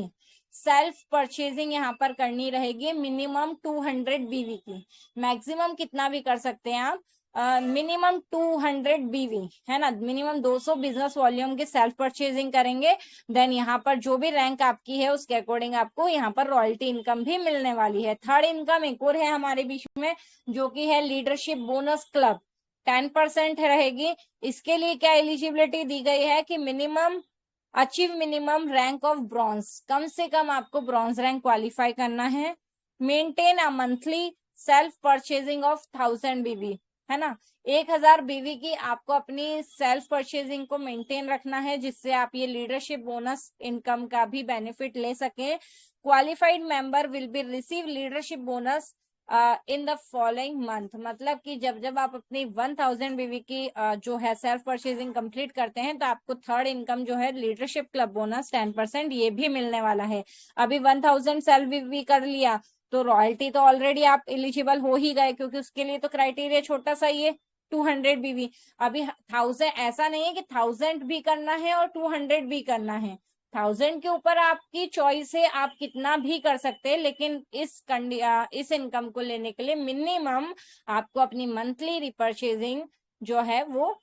सेल्फ परचेजिंग यहाँ पर करनी रहेगी। मिनिमम 200 बीवी की, मैक्सिमम कितना भी कर सकते हैं आप, मिनिमम 200 बीवी है ना, मिनिमम 200 बिजनेस वॉल्यूम की सेल्फ परचेजिंग करेंगे। देन यहाँ पर जो भी रैंक आपकी है उसके अकॉर्डिंग आपको यहाँ पर रॉयल्टी इनकम भी मिलने वाली है। थर्ड इनकम एक और है हमारे बीच में, जो कि है लीडरशिप बोनस क्लब, 10% रहेगी। इसके लिए क्या एलिजिबिलिटी दी गई है कि achieve minimum rank of bronze, कम से कम आपको ब्रॉन्ज रैंक क्वालिफाई करना है। Maintain a monthly self purchasing of 1000 BV, है ना, 1000 बीवी की आपको अपनी सेल्फ परचेजिंग को मेंटेन रखना है, जिससे आप ये लीडरशिप बोनस इनकम का भी बेनिफिट ले सके। Qualified member will be receive leadership bonus in the following month, मतलब कि जब जब आप अपनी 1000 बीवी की जो है सेल्फ परचेजिंग कंप्लीट करते हैं तो आपको थर्ड इनकम जो है लीडरशिप क्लब बोनस 10% ये भी मिलने वाला है। अभी 1000 सेल्फ बीवी कर लिया तो रॉयल्टी तो ऑलरेडी आप एलिजिबल हो ही गए, क्योंकि उसके लिए तो क्राइटेरिया छोटा सा ही है, 200 बीवी। अभी 1000 ऐसा नहीं है कि 1000 भी करना है और 200 भी करना है, 1000 के ऊपर आपकी चॉइस है, आप कितना भी कर सकते हैं। लेकिन इस इनकम को लेने के लिए मिनिमम आपको अपनी मंथली रिपर्चेजिंग जो है वो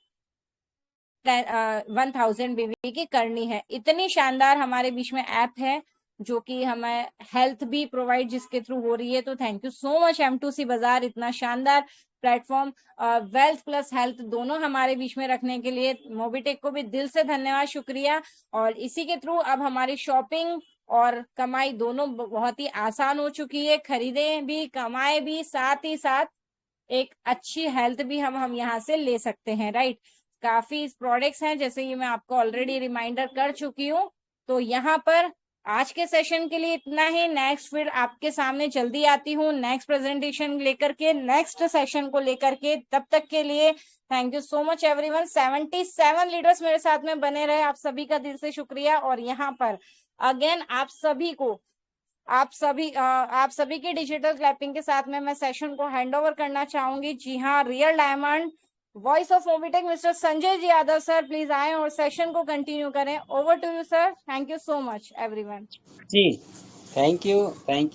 1000 बीवी की करनी है। इतनी शानदार हमारे बीच में ऐप है जो कि हमें हेल्थ भी प्रोवाइड जिसके थ्रू हो रही है। तो thank you so much M2C बाजार, इतना शानदार प्लेटफॉर्म वेल्थ प्लस हेल्थ दोनों हमारे बीच में रखने के लिए मोबिटेक को भी दिल से धन्यवाद, शुक्रिया। और इसी के थ्रू अब हमारी शॉपिंग और कमाई दोनों बहुत ही आसान हो चुकी है, खरीदे भी कमाए भी, साथ ही साथ एक अच्छी हेल्थ भी हम यहाँ से ले सकते हैं, राइट। काफी प्रोडक्ट्स हैं, जैसे ये मैं आपको ऑलरेडी रिमाइंडर कर चुकी हूँ। तो यहाँ पर आज के सेशन के लिए इतना ही। नेक्स्ट फिर आपके सामने जल्दी आती हूँ नेक्स्ट प्रेजेंटेशन लेकर के, नेक्स्ट सेशन को लेकर के। तब तक के लिए thank you so much everyone. 77 leaders मेरे साथ में बने रहे, आप सभी का दिल से शुक्रिया। और यहाँ पर अगेन आप सभी को आप सभी की डिजिटल क्लैपिंग के साथ में मैं सेशन को हैंड ओवर करना चाहूंगी। जी हाँ, real diamond voice of Mobitech mister Sanjay ji Yadav sir please आए और सेशन को कंटिन्यू करें। Over to you sir. Thank you so much everyone. जी thank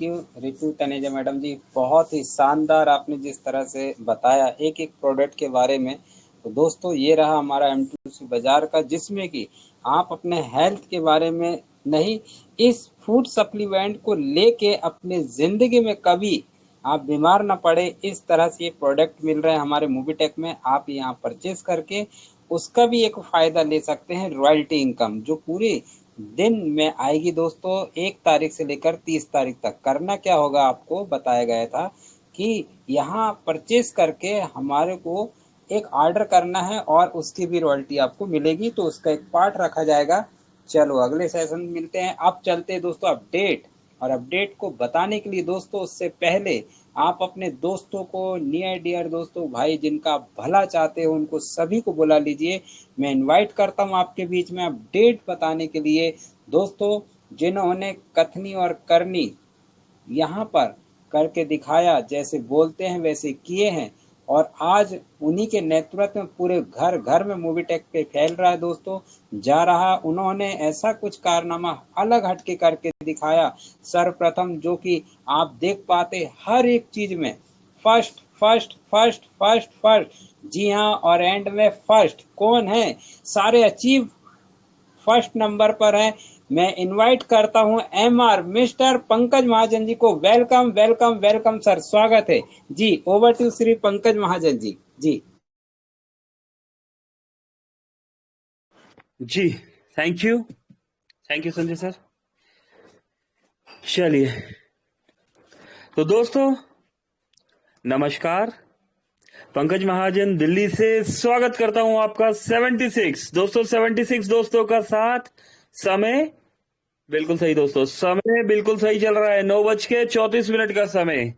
you Ritu Taneja madam ji, बहुत ही शानदार आपने जिस तरह से बताया एक एक प्रोडक्ट के बारे में। तो दोस्तों ये रहा हमारा M2C बाजार का, जिसमें कि आप अपने हेल्थ के बारे में नहीं, इस फूड सप्लीमेंट को लेके अपने ज़िंदगी में कभी आप बीमार ना पड़े, इस तरह से ये प्रोडक्ट मिल रहे हैं हमारे मोबिटेक में। आप यहाँ परचेस करके उसका भी एक फ़ायदा ले सकते हैं, रॉयल्टी इनकम जो पूरी दिन में आएगी दोस्तों। 1 तारीख से लेकर 30 तारीख तक करना क्या होगा, आपको बताया गया था कि यहाँ परचेस करके हमारे को एक ऑर्डर करना है और उसकी भी रॉयल्टी आपको मिलेगी, तो उसका एक पार्ट रखा जाएगा। चलो अगले सेशन में मिलते हैं। अब चलते हैं दोस्तों अपडेट, और अपडेट को बताने के लिए दोस्तों उससे पहले आप अपने दोस्तों को, नियर डियर दोस्तों, भाई जिनका भला चाहते हो, उनको सभी को बुला लीजिए। मैं इनवाइट करता हूं आपके बीच में अपडेट बताने के लिए दोस्तों, जिन्होंने कथनी और करनी यहाँ पर करके दिखाया, जैसे बोलते हैं वैसे किए हैं, और आज उन्हीं के नेतृत्व में पूरे घर घर में मोबिटेक पे फैल रहा है दोस्तों, जा रहा। उन्होंने ऐसा कुछ कारनामा अलग हटके करके दिखाया, सर्वप्रथम, जो कि आप देख पाते हर एक चीज में first first first first first. जी हाँ, और एंड में फर्स्ट कौन है, सारे अचीव फर्स्ट नंबर पर है। मैं इनवाइट करता हूं MR मिस्टर पंकज महाजन जी को। वेलकम वेलकम वेलकम सर, स्वागत है जी। Over to Shri Pankaj Mahajan ji. जी जी थैंक यू संजय सर। चलिए तो दोस्तों नमस्कार, पंकज महाजन दिल्ली से स्वागत करता हूं आपका 76 दोस्तों, 76 दोस्तों का साथ। समय बिल्कुल सही दोस्तों, समय बिल्कुल सही चल रहा है, 9:34 का समय।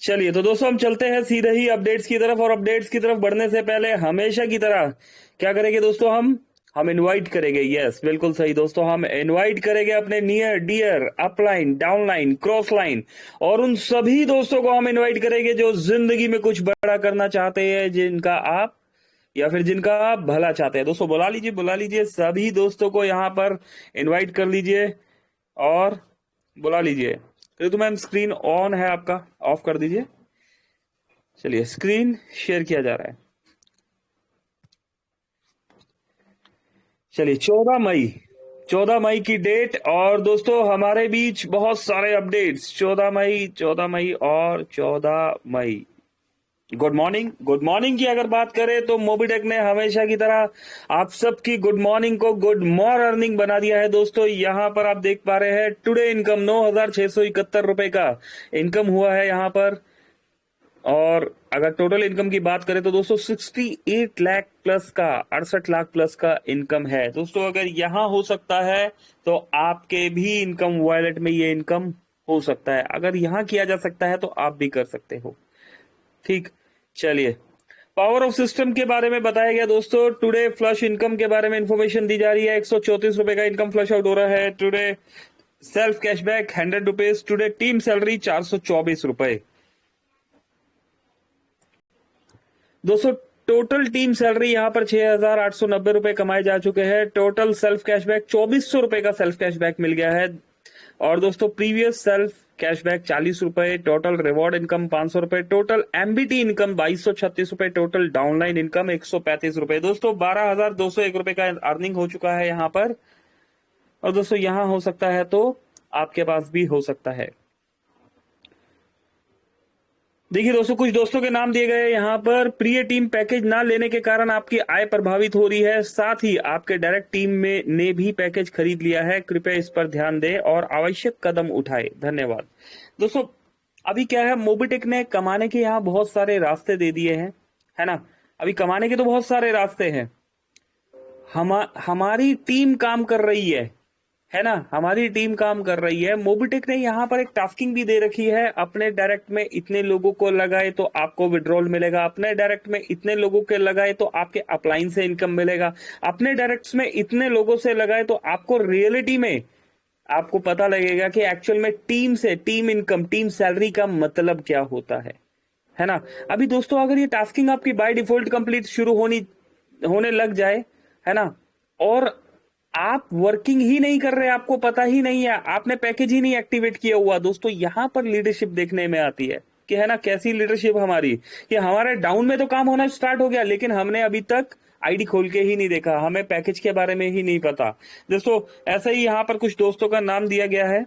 चलिए तो दोस्तों हम चलते हैं सीधे ही अपडेट्स की तरफ, और अपडेट्स की तरफ बढ़ने से पहले हमेशा की तरह क्या करेंगे दोस्तों, हम इनवाइट करेंगे। यस बिल्कुल सही दोस्तों, हम इनवाइट करेंगे अपने near dear upline, downline, cross line, और उन सभी दोस्तों को हम इनवाइट करेंगे जो जिंदगी में कुछ बड़ा करना चाहते हैं, जिनका आप या फिर जिनका आप भला चाहते हैं। दोस्तों बुला लीजिए सभी दोस्तों को, यहाँ पर इनवाइट कर लीजिए और बुला लीजिए। तो मैम स्क्रीन ऑन है आपका, ऑफ कर दीजिए। चलिए स्क्रीन शेयर किया जा रहा है। चलिए 14 मई की डेट, और दोस्तों हमारे बीच बहुत सारे अपडेट्स। 14 मई और 14 मई। गुड मॉर्निंग की अगर बात करें तो मोबिटेक ने हमेशा की तरह आप सबकी गुड मॉर्निंग को गुड मॉर अर्निंग बना दिया है दोस्तों। यहां पर आप देख पा रहे हैं टुडे इनकम 9,671 रुपए का इनकम हुआ है यहां पर। और अगर टोटल इनकम की बात करें तो दोस्तों 68 लाख प्लस का, 68 लाख प्लस का इनकम है दोस्तों। अगर यहां हो सकता है तो आपके भी इनकम वॉलेट में ये इनकम हो सकता है। अगर यहां किया जा सकता है तो आप भी कर सकते हो, ठीक। चलिए पावर ऑफ सिस्टम के बारे में बताया गया दोस्तों। टुडे फ्लश इनकम के बारे में इंफॉर्मेशन दी जा रही है। 134 रुपए का इनकम फ्लश आउट हो रहा है today. Self cashback 100 rupees today. Team salary 424 रुपए दोस्तों। टोटल टीम सैलरी यहां पर 6,890 रुपए कमाए जा चुके हैं। टोटल सेल्फ कैशबैक 2400 रुपए का सेल्फ कैशबैक मिल गया है। और दोस्तों प्रीवियस सेल्फ कैशबैक 40 रुपए। टोटल रिवॉर्ड इनकम 500 रुपए। टोटल एमबीटी इनकम 2236 रुपए। टोटल डाउनलाइन इनकम 135 रुपए दोस्तों। 12,201 रुपए का अर्निंग हो चुका है यहां पर। और दोस्तों यहां हो सकता है तो आपके पास भी हो सकता है। देखिए दोस्तों, कुछ दोस्तों के नाम दिए गए यहाँ पर। प्रिय टीम, पैकेज ना लेने के कारण आपकी आय प्रभावित हो रही है, साथ ही आपके डायरेक्ट टीम में ने भी पैकेज खरीद लिया है। कृपया इस पर ध्यान दें और आवश्यक कदम उठाएं। धन्यवाद। दोस्तों, अभी क्या है, मोबिटेक ने कमाने के यहाँ बहुत सारे रास्ते दे दिए हैं, है ना। अभी कमाने के तो बहुत सारे रास्ते हैं। हमारी टीम काम कर रही है ना, हमारी टीम काम कर रही है। मोबिटेक ने यहाँ पर एक टास्किंग भी दे रखी है, अपने डायरेक्ट में इतने लोगों को लगाए तो आपको विड्रॉल मिलेगा, अपने डायरेक्ट में इतने लोगों के लगाए तो आपके अपलाइन से इनकम मिलेगा, अपने डायरेक्ट में इतने लोगों से लगाए तो आपको रियलिटी में आपको पता लगेगा कि एक्चुअल में टीम से टीम इनकम, टीम सैलरी का मतलब क्या होता है ना। अभी दोस्तों, अगर ये टास्किंग आपकी बाय डिफॉल्ट कंप्लीट शुरू होने लग जाए, है ना, और आप वर्किंग ही नहीं कर रहे, आपको पता ही नहीं है, आपने पैकेज ही नहीं एक्टिवेट किया हुआ, दोस्तों यहां पर लीडरशिप देखने में आती है कि, है ना, कैसी लीडरशिप हमारी, कि हमारे डाउन में तो काम होना स्टार्ट हो गया, लेकिन हमने अभी तक आईडी खोल के ही नहीं देखा, हमें पैकेज के बारे में ही नहीं पता। दोस्तों, ऐसे ही यहाँ पर कुछ दोस्तों का नाम दिया गया है।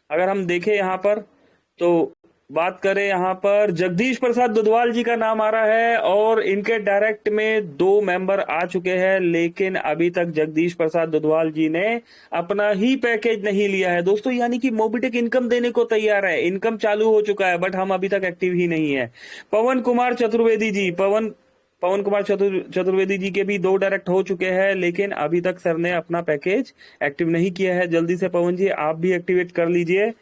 अगर हम देखें यहाँ पर, तो बात करें यहाँ पर, जगदीश प्रसाद दुधवाल जी का नाम आ रहा है और इनके डायरेक्ट में 2 मेंबर आ चुके हैं, लेकिन अभी तक जगदीश प्रसाद दुधवाल जी ने अपना ही पैकेज नहीं लिया है दोस्तों। यानी कि मोबिटेक इनकम देने को तैयार है, इनकम चालू हो चुका है, बट हम अभी तक एक्टिव ही नहीं है। पवन कुमार चतुर्वेदी जी, पवन कुमार चतुर्वेदी जी के भी 2 डायरेक्ट हो चुके हैं, लेकिन अभी तक सर ने अपना पैकेज एक्टिव नहीं किया है। जल्दी से पवन जी आप भी एक्टिवेट कर लीजिए।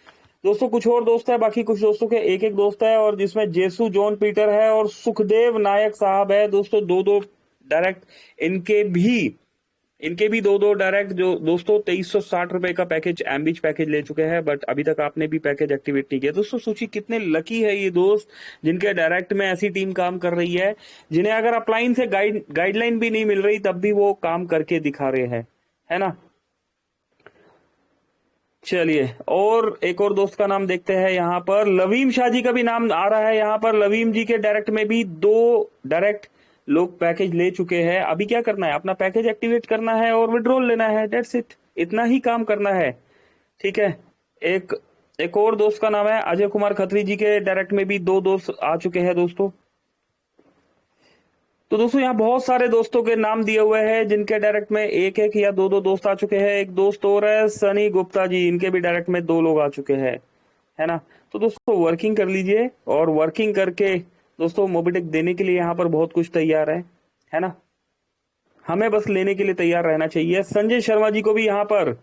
दोस्तों, कुछ और दोस्त है, बाकी कुछ दोस्तों के एक दोस्त है, और जिसमें जेसु जॉन पीटर है और सुखदेव नायक साहब है दोस्तों, 2 डायरेक्ट, इनके भी 2 डायरेक्ट, जो दोस्तों 2360 रुपए का पैकेज, एम्बिच पैकेज ले चुके हैं, बट अभी तक आपने भी पैकेज एक्टिवेट नहीं किया। दोस्तों सोचिए कितने लकी है ये दोस्त, जिनके डायरेक्ट में ऐसी टीम काम कर रही है, जिन्हें अगर अपलाइन से गाइडलाइन भी नहीं मिल रही तब भी वो काम करके दिखा रहे हैं, है ना। चलिए, और एक और दोस्त का नाम देखते हैं। यहाँ पर लवीम शाह जी का भी नाम आ रहा है। यहाँ पर लवीम जी के डायरेक्ट में भी 2 डायरेक्ट लोग पैकेज ले चुके हैं। अभी क्या करना है, अपना पैकेज एक्टिवेट करना है और विड्रॉल लेना है, दैट्स इट, इतना ही काम करना है, ठीक है। एक और दोस्त का नाम है अजय कुमार खत्री जी के डायरेक्ट में भी 2 दोस्त आ चुके हैं दोस्तों। तो दोस्तों, यहाँ बहुत सारे दोस्तों के नाम दिए हुए हैं, जिनके डायरेक्ट में 1 या 2 दोस्त आ चुके हैं। एक दोस्त और है सनी गुप्ता जी, इनके भी डायरेक्ट में 2 लोग आ चुके हैं, है ना। तो दोस्तों वर्किंग कर लीजिए, और वर्किंग करके दोस्तों मोबिटेक देने के लिए यहाँ पर बहुत कुछ तैयार है ना। हमें बस लेने के लिए तैयार रहना चाहिए। संजय शर्मा जी को भी यहाँ पर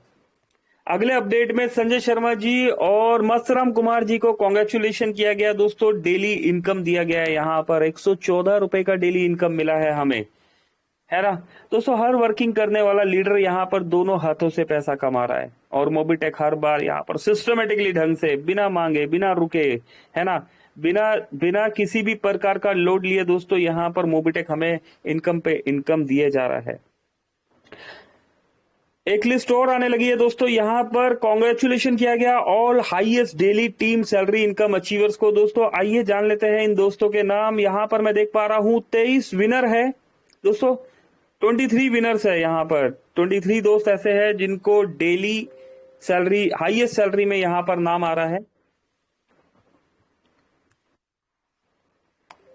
अगले अपडेट में, संजय शर्मा जी और मस्तराम कुमार जी को कॉन्ग्रेचुलेशन किया गया दोस्तों। डेली इनकम दिया गया है यहाँ पर, 114 रुपए का डेली इनकम मिला है हमें, है ना। दोस्तों, हर वर्किंग करने वाला लीडर यहाँ पर दोनों हाथों से पैसा कमा रहा है, और मोबिटेक हर बार यहाँ पर सिस्टमेटिकली ढंग से, बिना मांगे, बिना रुके, है ना, बिना किसी भी प्रकार का लोड लिए दोस्तों, यहाँ पर मोबिटेक हमें इनकम पे इनकम दिए जा रहा है। एक लिस्ट और आने लगी है दोस्तों, यहाँ पर कॉन्ग्रेचुलेशन किया गया all highest daily team salary income achievers को। दोस्तों आइए जान लेते हैं इन दोस्तों के नाम। यहाँ पर मैं देख पा रहा हूँ 23 विनर है दोस्तों, 23 विनर्स है यहाँ पर। 23 दोस्त ऐसे हैं जिनको डेली सैलरी, हाईएस्ट सैलरी में यहाँ पर नाम आ रहा है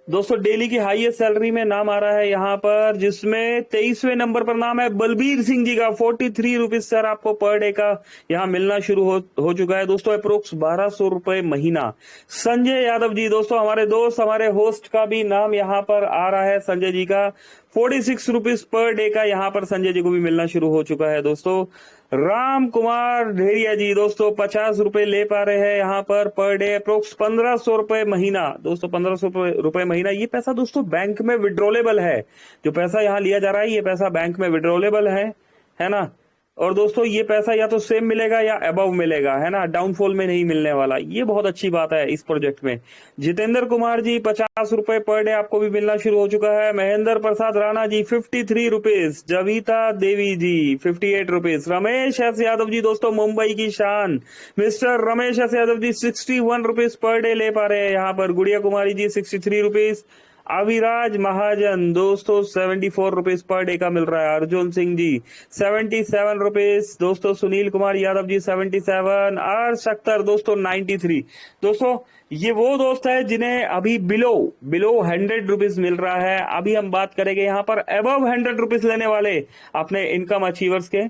दोस्तों। डेली की हाईएस्ट सैलरी में नाम आ रहा है यहाँ पर, जिसमें 23वें नंबर पर नाम है बलबीर सिंह जी का। 43 रुपीज सर आपको पर डे का यहाँ मिलना शुरू हो चुका है दोस्तों, अप्रोक्स 1200 रुपए महीना। संजय यादव जी दोस्तों, हमारे दोस्त, हमारे होस्ट का भी नाम यहाँ पर आ रहा है, संजय जी का 46 रुपीज पर डे का यहाँ पर संजय जी को भी मिलना शुरू हो चुका है दोस्तों। राम कुमार ढेरिया जी दोस्तों 50 रुपए ले पा रहे हैं यहाँ पर डे, अप्रोक्स 1500 रुपए महीना दोस्तों, 1500 रुपए महीना। ये पैसा दोस्तों बैंक में विड्रॉलेबल है, जो पैसा यहाँ लिया जा रहा है ये पैसा बैंक में विड्रॉलेबल है ना। और दोस्तों ये पैसा या तो सेम मिलेगा या अबव मिलेगा, है ना, डाउनफॉल में नहीं मिलने वाला। ये बहुत अच्छी बात है इस प्रोजेक्ट में। जितेंद्र कुमार जी 50 रुपए पर डे आपको भी मिलना शुरू हो चुका है। महेंद्र प्रसाद राणा जी 53 रुपीज, जविता देवी जी 58 रुपीज, रमेश एस यादव जी दोस्तों मुंबई की शान, mister Ramesh S Yadav ji 61 rupees per day ले पा रहे हैं यहाँ पर। गुड़िया कुमारी जी 63 रुपीज, अविराज महाजन दोस्तों 74 रुपीज पर डे का मिल रहा है। अर्जुन सिंह जी 77 रुपीज दोस्तों। सुनील कुमार यादव जी 77। अर्श अख्तर दोस्तों 93। दोस्तों ये वो दोस्त है जिन्हें अभी बिलो 100 रुपीज मिल रहा है। अभी हम बात करेंगे यहाँ पर अबव 100 रुपीज लेने वाले अपने इनकम अचीवर्स के।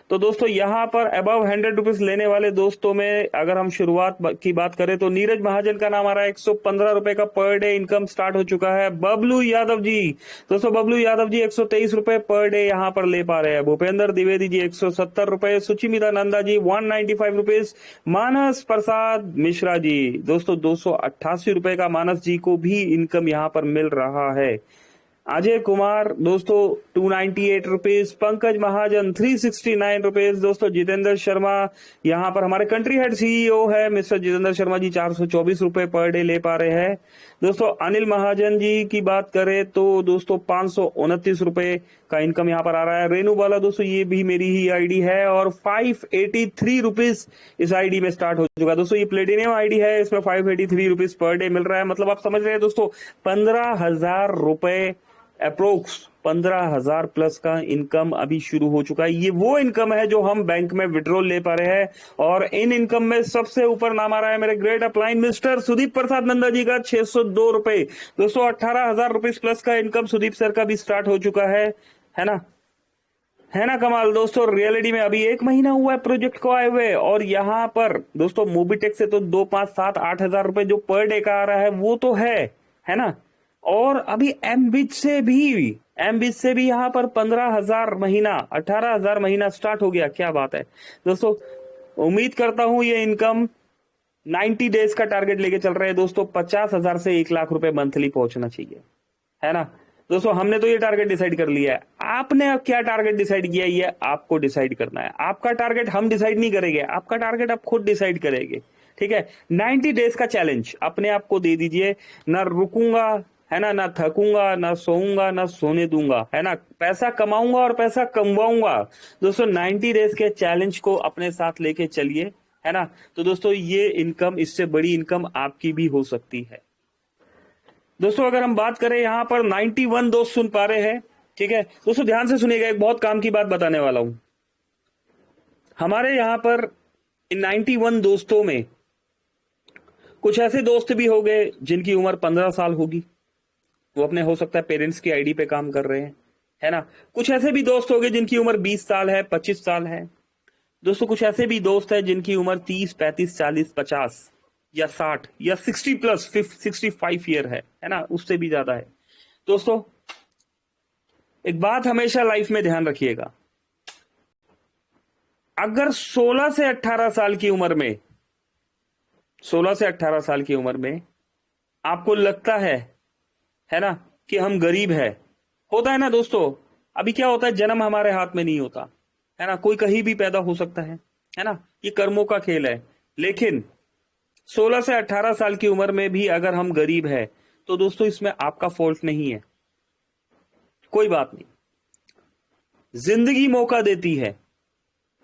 तो दोस्तों यहाँ पर अबव 100 रुपीज लेने वाले दोस्तों में अगर हम शुरुआत की बात करें तो नीरज महाजन का नाम आ रहा है। 115 रुपए का पर डे इनकम स्टार्ट हो चुका है। बबलू यादव जी दोस्तों 123 रुपए पर डे यहाँ पर ले पा रहे हैं। भूपेंद्र द्विवेदी जी 170 रुपए। सुचिमिता नंदा जी 195 रुपीज। मानस प्रसाद मिश्रा जी दोस्तों 288 रुपए का मानस जी को भी इनकम यहाँ पर मिल रहा है। अजय कुमार दोस्तों 298 रुपीज। पंकज महाजन 369 रुपीज दोस्तों। जितेंद्र शर्मा यहाँ पर हमारे कंट्री हेड सीईओ है मिस्टर जितेंद्र शर्मा जी 424 रुपए पर डे ले पा रहे हैं दोस्तों। अनिल महाजन जी की बात करें तो दोस्तों 529 रुपए का इनकम यहाँ पर आ रहा है। रेनू बाला दोस्तों ये भी मेरी ही आईडी है और 583 रुपीज इस आईडी में स्टार्ट हो चुका है दोस्तों। ये प्लेटिनियम आईडी है, इसमें 583 रुपीज पर डे मिल रहा है। मतलब आप समझ रहे हैं दोस्तों 15,000 रुपए अप्रोक्स 15,000 प्लस का इनकम अभी शुरू हो चुका है। ये वो इनकम है जो हम बैंक में विड्रॉल ले पा रहे हैं और इन इनकम में सबसे ऊपर नाम आ रहा है मेरे ग्रेट अपलाइन मिस्टर सुदीप प्रसाद नंदा जी का 602 रुपए दोस्तों। 18,000 रुपीज प्लस का इनकम सुदीप सर का भी स्टार्ट हो चुका है ना, है ना कमाल दोस्तों। रियलिटी में अभी 1 महीना हुआ है प्रोजेक्ट को आए हुए और यहाँ पर दोस्तों मोबीटेक से तो 2, 5, 7, 8,000 रुपए जो पर डे का आ रहा है वो तो है ना। और अभी एमबिच से भी यहाँ पर 15,000 महीना 18,000 महीना स्टार्ट हो गया। क्या बात है दोस्तों। उम्मीद करता हूं ये इनकम 90 डेज का टारगेट लेके चल रहे हैं दोस्तों। 50,000 से 1 लाख रुपए मंथली पहुंचना चाहिए, है ना दोस्तों। हमने तो ये टारगेट डिसाइड कर लिया है। आपने अब क्या टारगेट डिसाइड किया ये आपको डिसाइड करना है। आपका टारगेट हम डिसाइड नहीं करेंगे, आपका टारगेट आप खुद डिसाइड करेंगे, ठीक है। 90 डेज का चैलेंज अपने आप को दे दीजिए। ना रुकूंगा, है ना थकूंगा, ना सोऊंगा, ना सोने दूंगा, है ना। पैसा कमाऊंगा और पैसा कमवाऊंगा दोस्तों। 90 डेज के चैलेंज को अपने साथ लेके चलिए, है ना। तो दोस्तों ये इनकम, इससे बड़ी इनकम आपकी भी हो सकती है दोस्तों। अगर हम बात करें यहाँ पर 91 दोस्त सुन पा रहे हैं, ठीक है दोस्तों। ध्यान से सुनिएगा, एक बहुत काम की बात बताने वाला हूं। हमारे यहाँ पर इन 91 दोस्तों में कुछ ऐसे दोस्त भी हो गए जिनकी उम्र 15 साल होगी, वो अपने हो सकता है पेरेंट्स की आईडी पे काम कर रहे हैं, है ना। कुछ ऐसे भी दोस्त हो गए जिनकी उम्र 20 साल है, 25 साल है दोस्तों। कुछ ऐसे भी दोस्त है जिनकी उम्र 30, 35, 40, 50 या 60 या 60 प्लस 65 ईयर है ना, उससे भी ज्यादा है दोस्तों। एक बात हमेशा लाइफ में ध्यान रखिएगा, अगर 16 से 18 साल की उम्र में 16 से 18 साल की उम्र में आपको लगता है ना कि हम गरीब होता है ना दोस्तों। अभी क्या होता है, जन्म हमारे हाथ में नहीं होता, है ना। कोई कहीं भी पैदा हो सकता है ना। ये कर्मों का खेल है। लेकिन 16 से 18 साल की उम्र में भी अगर हम गरीब है तो दोस्तों इसमें आपका फॉल्ट नहीं है, कोई बात नहीं। जिंदगी मौका देती है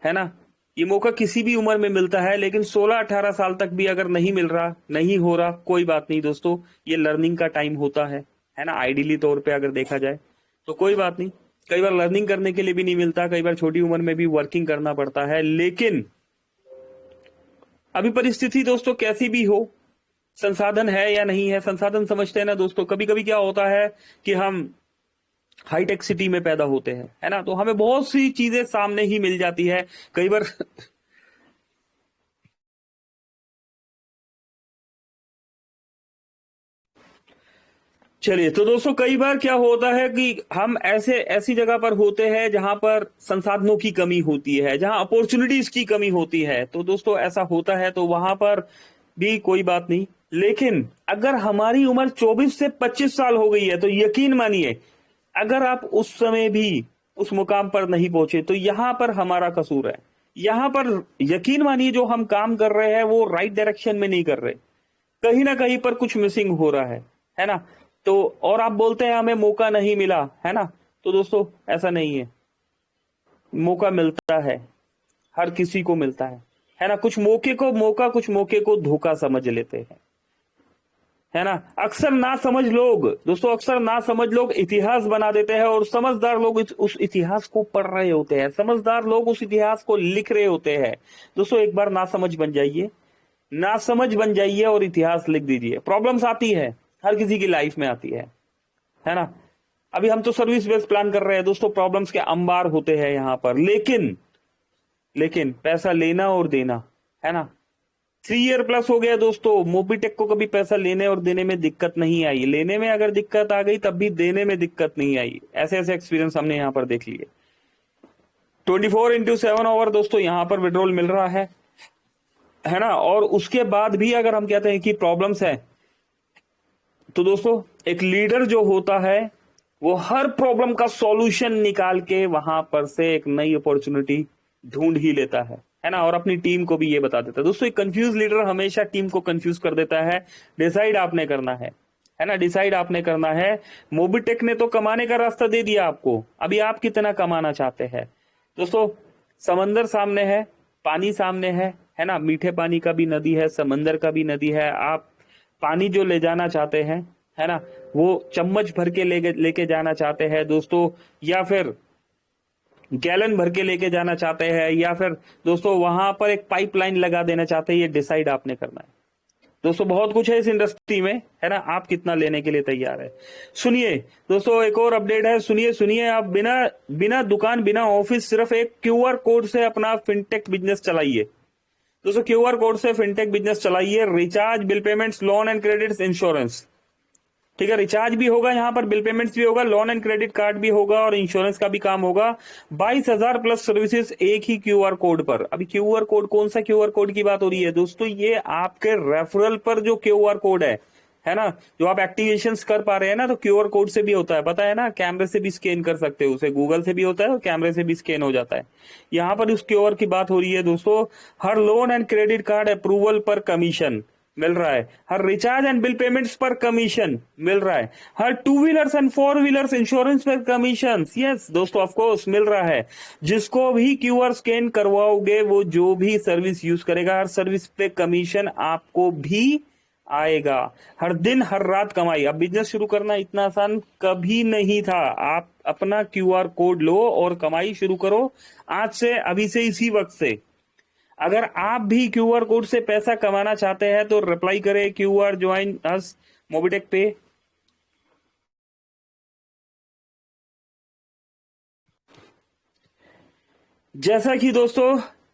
ना। ये मौका किसी भी उम्र में मिलता है, लेकिन 16-18 साल तक भी अगर नहीं मिल रहा, नहीं हो रहा, कोई बात नहीं दोस्तों। ये लर्निंग का टाइम होता है ना। आइडियली तौर पे अगर देखा जाए तो कोई बात नहीं। कई बार लर्निंग करने के लिए भी नहीं मिलता, कई बार छोटी उम्र में भी वर्किंग करना पड़ता है। लेकिन अभी परिस्थिति दोस्तों कैसी भी हो, संसाधन है या नहीं है, संसाधन समझते हैं ना दोस्तों। कभी कभी क्या होता है कि हम हाईटेक सिटी में पैदा होते हैं, है ना, तो हमें बहुत सी चीजें सामने ही मिल जाती है। कई बार चलिए, तो दोस्तों कई बार क्या होता है कि हम ऐसी जगह पर होते हैं जहां पर संसाधनों की कमी होती है, जहां अपॉर्चुनिटीज की कमी होती है। तो दोस्तों ऐसा होता है, तो वहां पर भी कोई बात नहीं। लेकिन अगर हमारी उम्र 24 से 25 साल हो गई है तो यकीन मानिए, अगर आप उस समय भी उस मुकाम पर नहीं पहुंचे तो यहां पर हमारा कसूर है। यहां पर यकीन मानिए जो हम काम कर रहे हैं वो राइट डायरेक्शन में नहीं कर रहे, कहीं ना कहीं पर कुछ मिसिंग हो रहा है ना। तो और आप बोलते हैं हमें मौका नहीं मिला, है ना। तो दोस्तों ऐसा नहीं है, मौका मिलता है, हर किसी को मिलता है ना। कुछ मौके को मौका, कुछ मौके को धोखा समझ लेते हैं। है ना। अक्सर ना समझ लोग दोस्तों, अक्सर ना समझ लोग इतिहास बना देते हैं और समझदार लोग उस इतिहास को पढ़ रहे होते हैं, समझदार लोग उस इतिहास को लिख रहे होते हैं। दोस्तों एक बार ना समझ बन जाइए, ना समझ बन जाइए और इतिहास लिख दीजिए। प्रॉब्लम्स आती है, हर किसी की लाइफ में आती है ना। अभी हम तो सर्विस बेस्ड प्लान कर रहे हैं दोस्तों, प्रॉब्लम्स के अंबार होते हैं यहां पर, लेकिन पैसा लेना और देना, है ना। 3 ईयर प्लस हो गया दोस्तों, मोबीटेक को कभी पैसा लेने और देने में दिक्कत नहीं आई। लेने में अगर दिक्कत आ गई तब भी देने में दिक्कत नहीं आई। ऐसे ऐसे एक्सपीरियंस हमने यहां पर देख लिए। 24/7 आवर दोस्तों यहां पर विड्रॉल मिल रहा है ना। और उसके बाद भी अगर हम कहते हैं कि प्रॉब्लम्स है, तो दोस्तों एक लीडर जो होता है वो हर प्रॉब्लम का सॉल्यूशन निकाल के वहां पर से एक नई अपॉर्चुनिटी ढूंढ ही लेता है ना। और अपनी टीम को भी ये बता देता है। दोस्तों एक कंफ्यूज लीडर हमेशा टीम को कंफ्यूज कर देता है। डिसाइड आपने करना है ना, डिसाइड आपने करना है। मोबीटेक ने तो कमाने का रास्ता दे दिया आपको, अभी आप कितना कमाना चाहते हैं। दोस्तों समंदर सामने है, पानी सामने है ना। मीठे पानी का भी नदी है, समंदर का भी नदी है। आप पानी जो ले जाना चाहते हैं, है ना, वो चम्मच भर के लेके जाना चाहते हैं दोस्तों, या फिर गैलन भर के लेके जाना चाहते हैं, या फिर दोस्तों वहां पर एक पाइपलाइन लगा देना चाहते हैं, ये डिसाइड आपने करना है। दोस्तों बहुत कुछ है इस इंडस्ट्री में, है ना। आप कितना लेने के लिए तैयार है। सुनिए दोस्तों एक और अपडेट है, सुनिए। आप बिना दुकान बिना ऑफिस सिर्फ एक क्यूआर कोड से अपना फिनटेक बिजनेस चलाइए। दोस्तों क्यूआर कोड से फिनटेक बिजनेस चलाइए। Recharge, bill payments, loan and credit, insurance, ठीक है। रिचार्ज भी होगा यहाँ पर, बिल पेमेंट्स भी होगा, लोन एंड क्रेडिट कार्ड भी होगा और इंश्योरेंस का भी काम होगा। 22,000 प्लस सर्विसेज एक ही क्यूआर कोड पर। अभी क्यूआर कोड, कौन सा क्यूआर कोड की बात हो रही है दोस्तों? ये आपके रेफरल पर जो क्यूआर कोड है ना, जो आप एक्टिवेशंस कर पा रहे हैं ना, तो क्यूआर कोड से भी होता है, पता है ना। कैमरे से भी स्कैन कर सकते हो उसे, गूगल से भी होता है और कैमरे से भी स्कैन हो जाता है। यहाँ पर उस क्यूआर की बात हो रही है दोस्तों। हर loan and credit card approval पर कमीशन मिल रहा है, हर रिचार्ज एंड बिल पेमेंट्स पर कमीशन मिल रहा है, हर 2 व्हीलर्स एंड 4 व्हीलर्स इंश्योरेंस पर कमीशन, यस दोस्तों ऑफ कोर्स मिल रहा है। जिसको भी क्यूआर स्कैन करवाओगे, वो जो भी सर्विस यूज करेगा, हर सर्विस पे कमीशन आपको भी आएगा। हर दिन हर रात कमाई। अब बिजनेस शुरू करना इतना आसान कभी नहीं था। आप अपना क्यूआर कोड लो और कमाई शुरू करो आज से, अभी से, इसी वक्त से। अगर आप भी क्यूआर कोड से पैसा कमाना चाहते हैं तो रिप्लाई करें क्यूआर ज्वाइन अस मोबीटेक पे।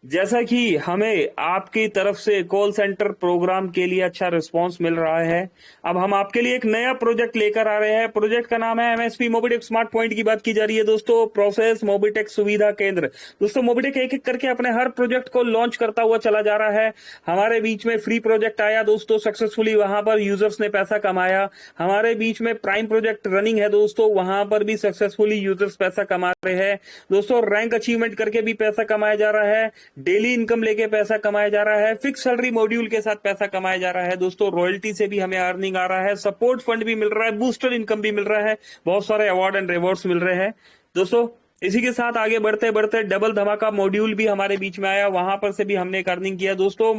जैसा कि हमें आपकी तरफ से कॉल सेंटर प्रोग्राम के लिए अच्छा रिस्पांस मिल रहा है, अब हम आपके लिए एक नया प्रोजेक्ट लेकर आ रहे हैं। प्रोजेक्ट का नाम है एमएसपी मोबीटेक स्मार्ट पॉइंट की बात की जा रही है दोस्तों, प्रोसेस मोबीटेक सुविधा केंद्र। दोस्तों मोबीटेक एक एक करके अपने हर प्रोजेक्ट को लॉन्च करता हुआ चला जा रहा है। हमारे बीच में फ्री प्रोजेक्ट आया दोस्तों, सक्सेसफुली वहां पर यूजर्स ने पैसा कमाया। हमारे बीच में प्राइम प्रोजेक्ट रनिंग है दोस्तों, वहां पर भी सक्सेसफुली यूजर्स पैसा कमा रहे हैं दोस्तों। रैंक अचीवमेंट करके भी पैसा कमाया जा रहा है, डेली इनकम लेके पैसा कमाया जा रहा है, फिक्स सैलरी मॉड्यूल के साथ पैसा कमाया जा रहा है दोस्तों। रॉयल्टी से भी हमें अर्निंग आ रहा है, सपोर्ट फंड भी मिल रहा है, बूस्टर इनकम भी मिल रहा है, बहुत सारे अवार्ड एंड रिवॉर्ड्स मिल रहे हैं दोस्तों। इसी के साथ आगे बढ़ते बढ़ते डबल धमाका मॉड्यूल भी हमारे बीच में आया, वहां पर से भी हमने एक अर्निंग किया दोस्तों।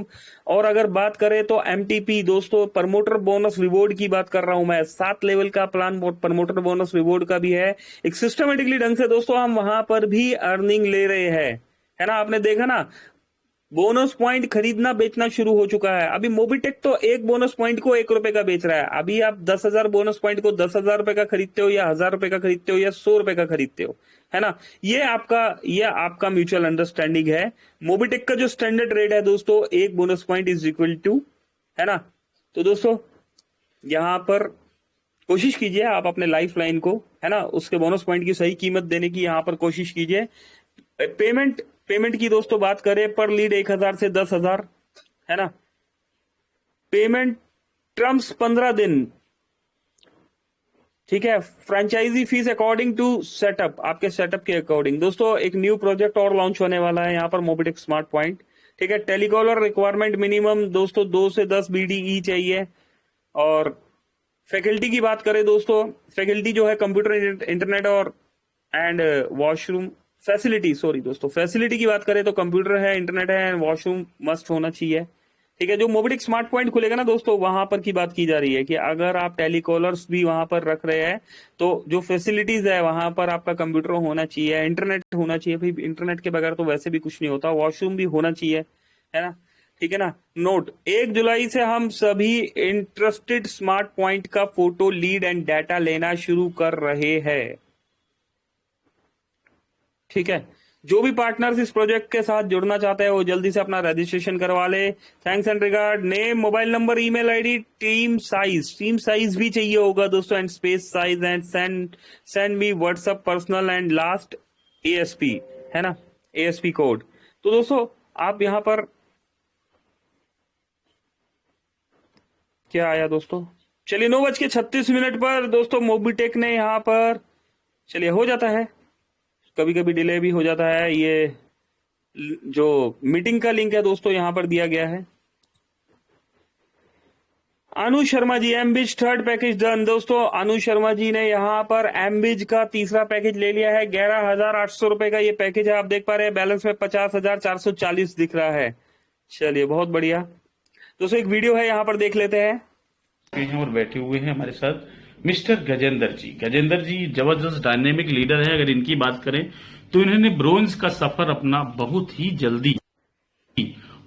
और अगर बात करें तो एमटीपी दोस्तों, प्रमोटर बोनस रिवॉर्ड की बात कर रहा हूं मैं। 7 लेवल का प्लान प्रमोटर बोनस रिवॉर्ड का भी है। एक सिस्टमेटिकली ढंग से दोस्तों हम वहां पर भी अर्निंग ले रहे हैं, है ना। आपने देखा ना, बोनस पॉइंट खरीदना बेचना शुरू हो चुका है। अभी मोबीटेक तो एक बोनस पॉइंट को 1 रुपए का बेच रहा है। अभी आप 10,000 बोनस पॉइंट को 10,000 रुपए का खरीदते हो, या 1,000 रुपए का खरीदते हो, या 100 रुपए का खरीदते हो, है ना। ये आपका म्यूचुअल अंडरस्टैंडिंग है। मोबीटेक का जो स्टैंडर्ड रेट है दोस्तों, 1 bonus point is equal to, है ना। तो दोस्तों यहां पर कोशिश कीजिए आप अपने लाइफ लाइन को, है ना, उसके बोनस पॉइंट की सही कीमत देने की यहां पर कोशिश कीजिए। पेमेंट की दोस्तों बात करें, पर लीड 1,000 से 10,000, है ना। पेमेंट टर्म्स 15 दिन, ठीक है। Franchisee fees according to setup, आपके सेटअप के अकॉर्डिंग। दोस्तों एक न्यू प्रोजेक्ट और लॉन्च होने वाला है यहाँ पर मोबीटेक स्मार्ट पॉइंट, ठीक है। टेलीकॉलर रिक्वायरमेंट मिनिमम दोस्तों 2 से 10 बीडीई चाहिए। और फैकल्टी की बात करें दोस्तों, फैकल्टी जो है कंप्यूटर, इंटरनेट और एंड वॉशरूम फैसिलिटी, सॉरी दोस्तों, फैसिलिटी की बात करें तो कंप्यूटर है, इंटरनेट है, वॉशरूम मस्ट होना चाहिए, ठीक है। जो मोबिडिक स्मार्ट पॉइंट खुलेगा ना दोस्तों, वहां पर की बात की जा रही है कि अगर आप टेलीकॉलर्स भी वहां पर रख रहे हैं तो जो फैसिलिटीज है वहां पर आपका कंप्यूटर होना चाहिए, इंटरनेट होना चाहिए। भाई इंटरनेट के बगैर तो वैसे भी कुछ नहीं होता, वॉशरूम भी होना चाहिए, है ना। ठीक है ना। नोट, 1 जुलाई से हम सभी इंटरेस्टेड स्मार्ट पॉइंट का फोटो, लीड एंड डाटा लेना शुरू कर रहे हैं। ठीक है। जो भी पार्टनर्स इस प्रोजेक्ट के साथ जुड़ना चाहते हैं वो जल्दी से अपना रजिस्ट्रेशन करवा ले। Thanks and regard. Name, mobile number, email ID, team size भी चाहिए होगा दोस्तों, and space size, and send me WhatsApp personal, and last ASP, है ना, एएसपी कोड। तो दोस्तों आप यहां पर क्या आया दोस्तों, चलिए 9:36 पर दोस्तों मोबीटेक ने यहां पर, चलिए हो जाता है, कभी कभी डिले भी हो जाता है। ये जो मीटिंग का लिंक है दोस्तों यहां पर दिया गया है। अनु Sharma ji, एमबिज 3rd package done. दोस्तों अनु शर्मा जी ने यहां पर एमबिज का 3रा पैकेज ले लिया है। 11,800 रुपए का ये पैकेज है, आप देख पा रहे हैं। बैलेंस में 50,440 दिख रहा है। चलिए बहुत बढ़िया दोस्तों, एक वीडियो है यहाँ पर देख लेते हैं। और बैठे हुए हैं हमारे साथ मिस्टर गजेंद्र जी। गजेंद्र जी जबरदस्त डायनेमिक लीडर है। अगर इनकी बात करें तो इन्होंने ब्रोंज का सफर अपना बहुत ही जल्दी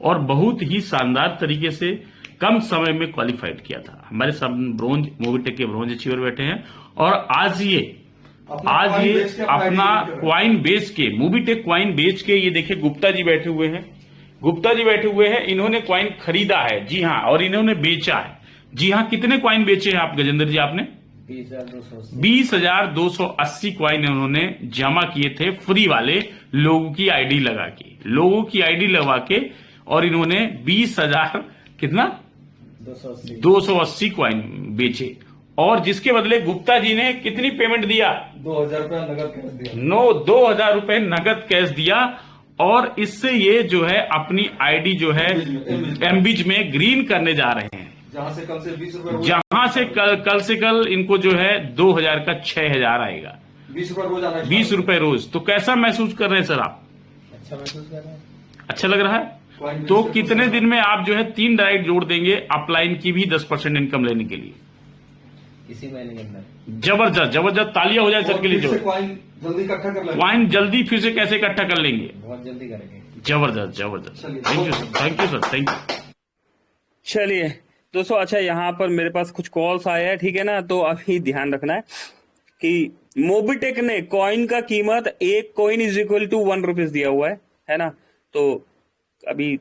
और बहुत ही शानदार तरीके से कम समय में क्वालिफाइड किया था। हमारे सामने ब्रोंज, मोबीटेक के ब्रोंज अचीवर बैठे हैं और आज ये अपना क्वाइन बेच के, मोबीटेक क्वाइन बेच के, ये देखिए गुप्ता जी बैठे हुए हैं। गुप्ता जी बैठे हुए हैं, इन्होंने क्वाइन खरीदा है, जी हाँ, और इन्होंने बेचा है, जी हाँ। कितने क्वाइन बेचे हैं आप गजेंद्र जी? आपने 20,280 क्वाइन इन्होंने जमा किए थे, फ्री वाले, लोगों की आईडी लगा के, लोगों की आईडी लगा के, और इन्होंने 20,000 कितना 280 क्वाइन बेचे। और जिसके बदले गुप्ता जी ने कितनी पेमेंट दिया? 2,000 रुपया नगद कैश दिया। 2,000 रुपए नगद कैश दिया। और इससे ये जो है अपनी आईडी जो है एमबीज में ग्रीन करने जा रहे हैं, जहां से कल से 20 रुपए, जहां से कल से कल इनको जो है 2,000 का 6,000 आएगा। 20 रुपए रोज आना है। 20 रुपए रोज। तो कैसा महसूस कर रहे हैं सर आप? अच्छा महसूस कर रहे हैं। अच्छा लग रहा है? तो कितने दिन में आप जो है 3 डायरेक्ट जोड़ देंगे अपलाइन की भी 10% इनकम लेने के लिए? इसी महीने के अंदर। जबरदस्त जबरदस्त, तालियां हो जाए सर के लिए। जो क्वाइन जल्दी इकट्ठा कर लेंगे। क्वाइन जल्दी फिर से कैसे इकट्ठा कर लेंगे? बहुत जल्दी करेंगे। जबरदस्त जबरदस्त। Thank you sir, thank you sir, thank you. चलिए दोस्तों, अच्छा यहाँ पर मेरे पास कुछ कॉल्स आए हैं, ठीक है ना। तो अभी ध्यान रखना है कि मोबीटेक ने कॉइन का कीमत, 1 coin is equal to 1 rupees दिया हुआ है ना। तो अभी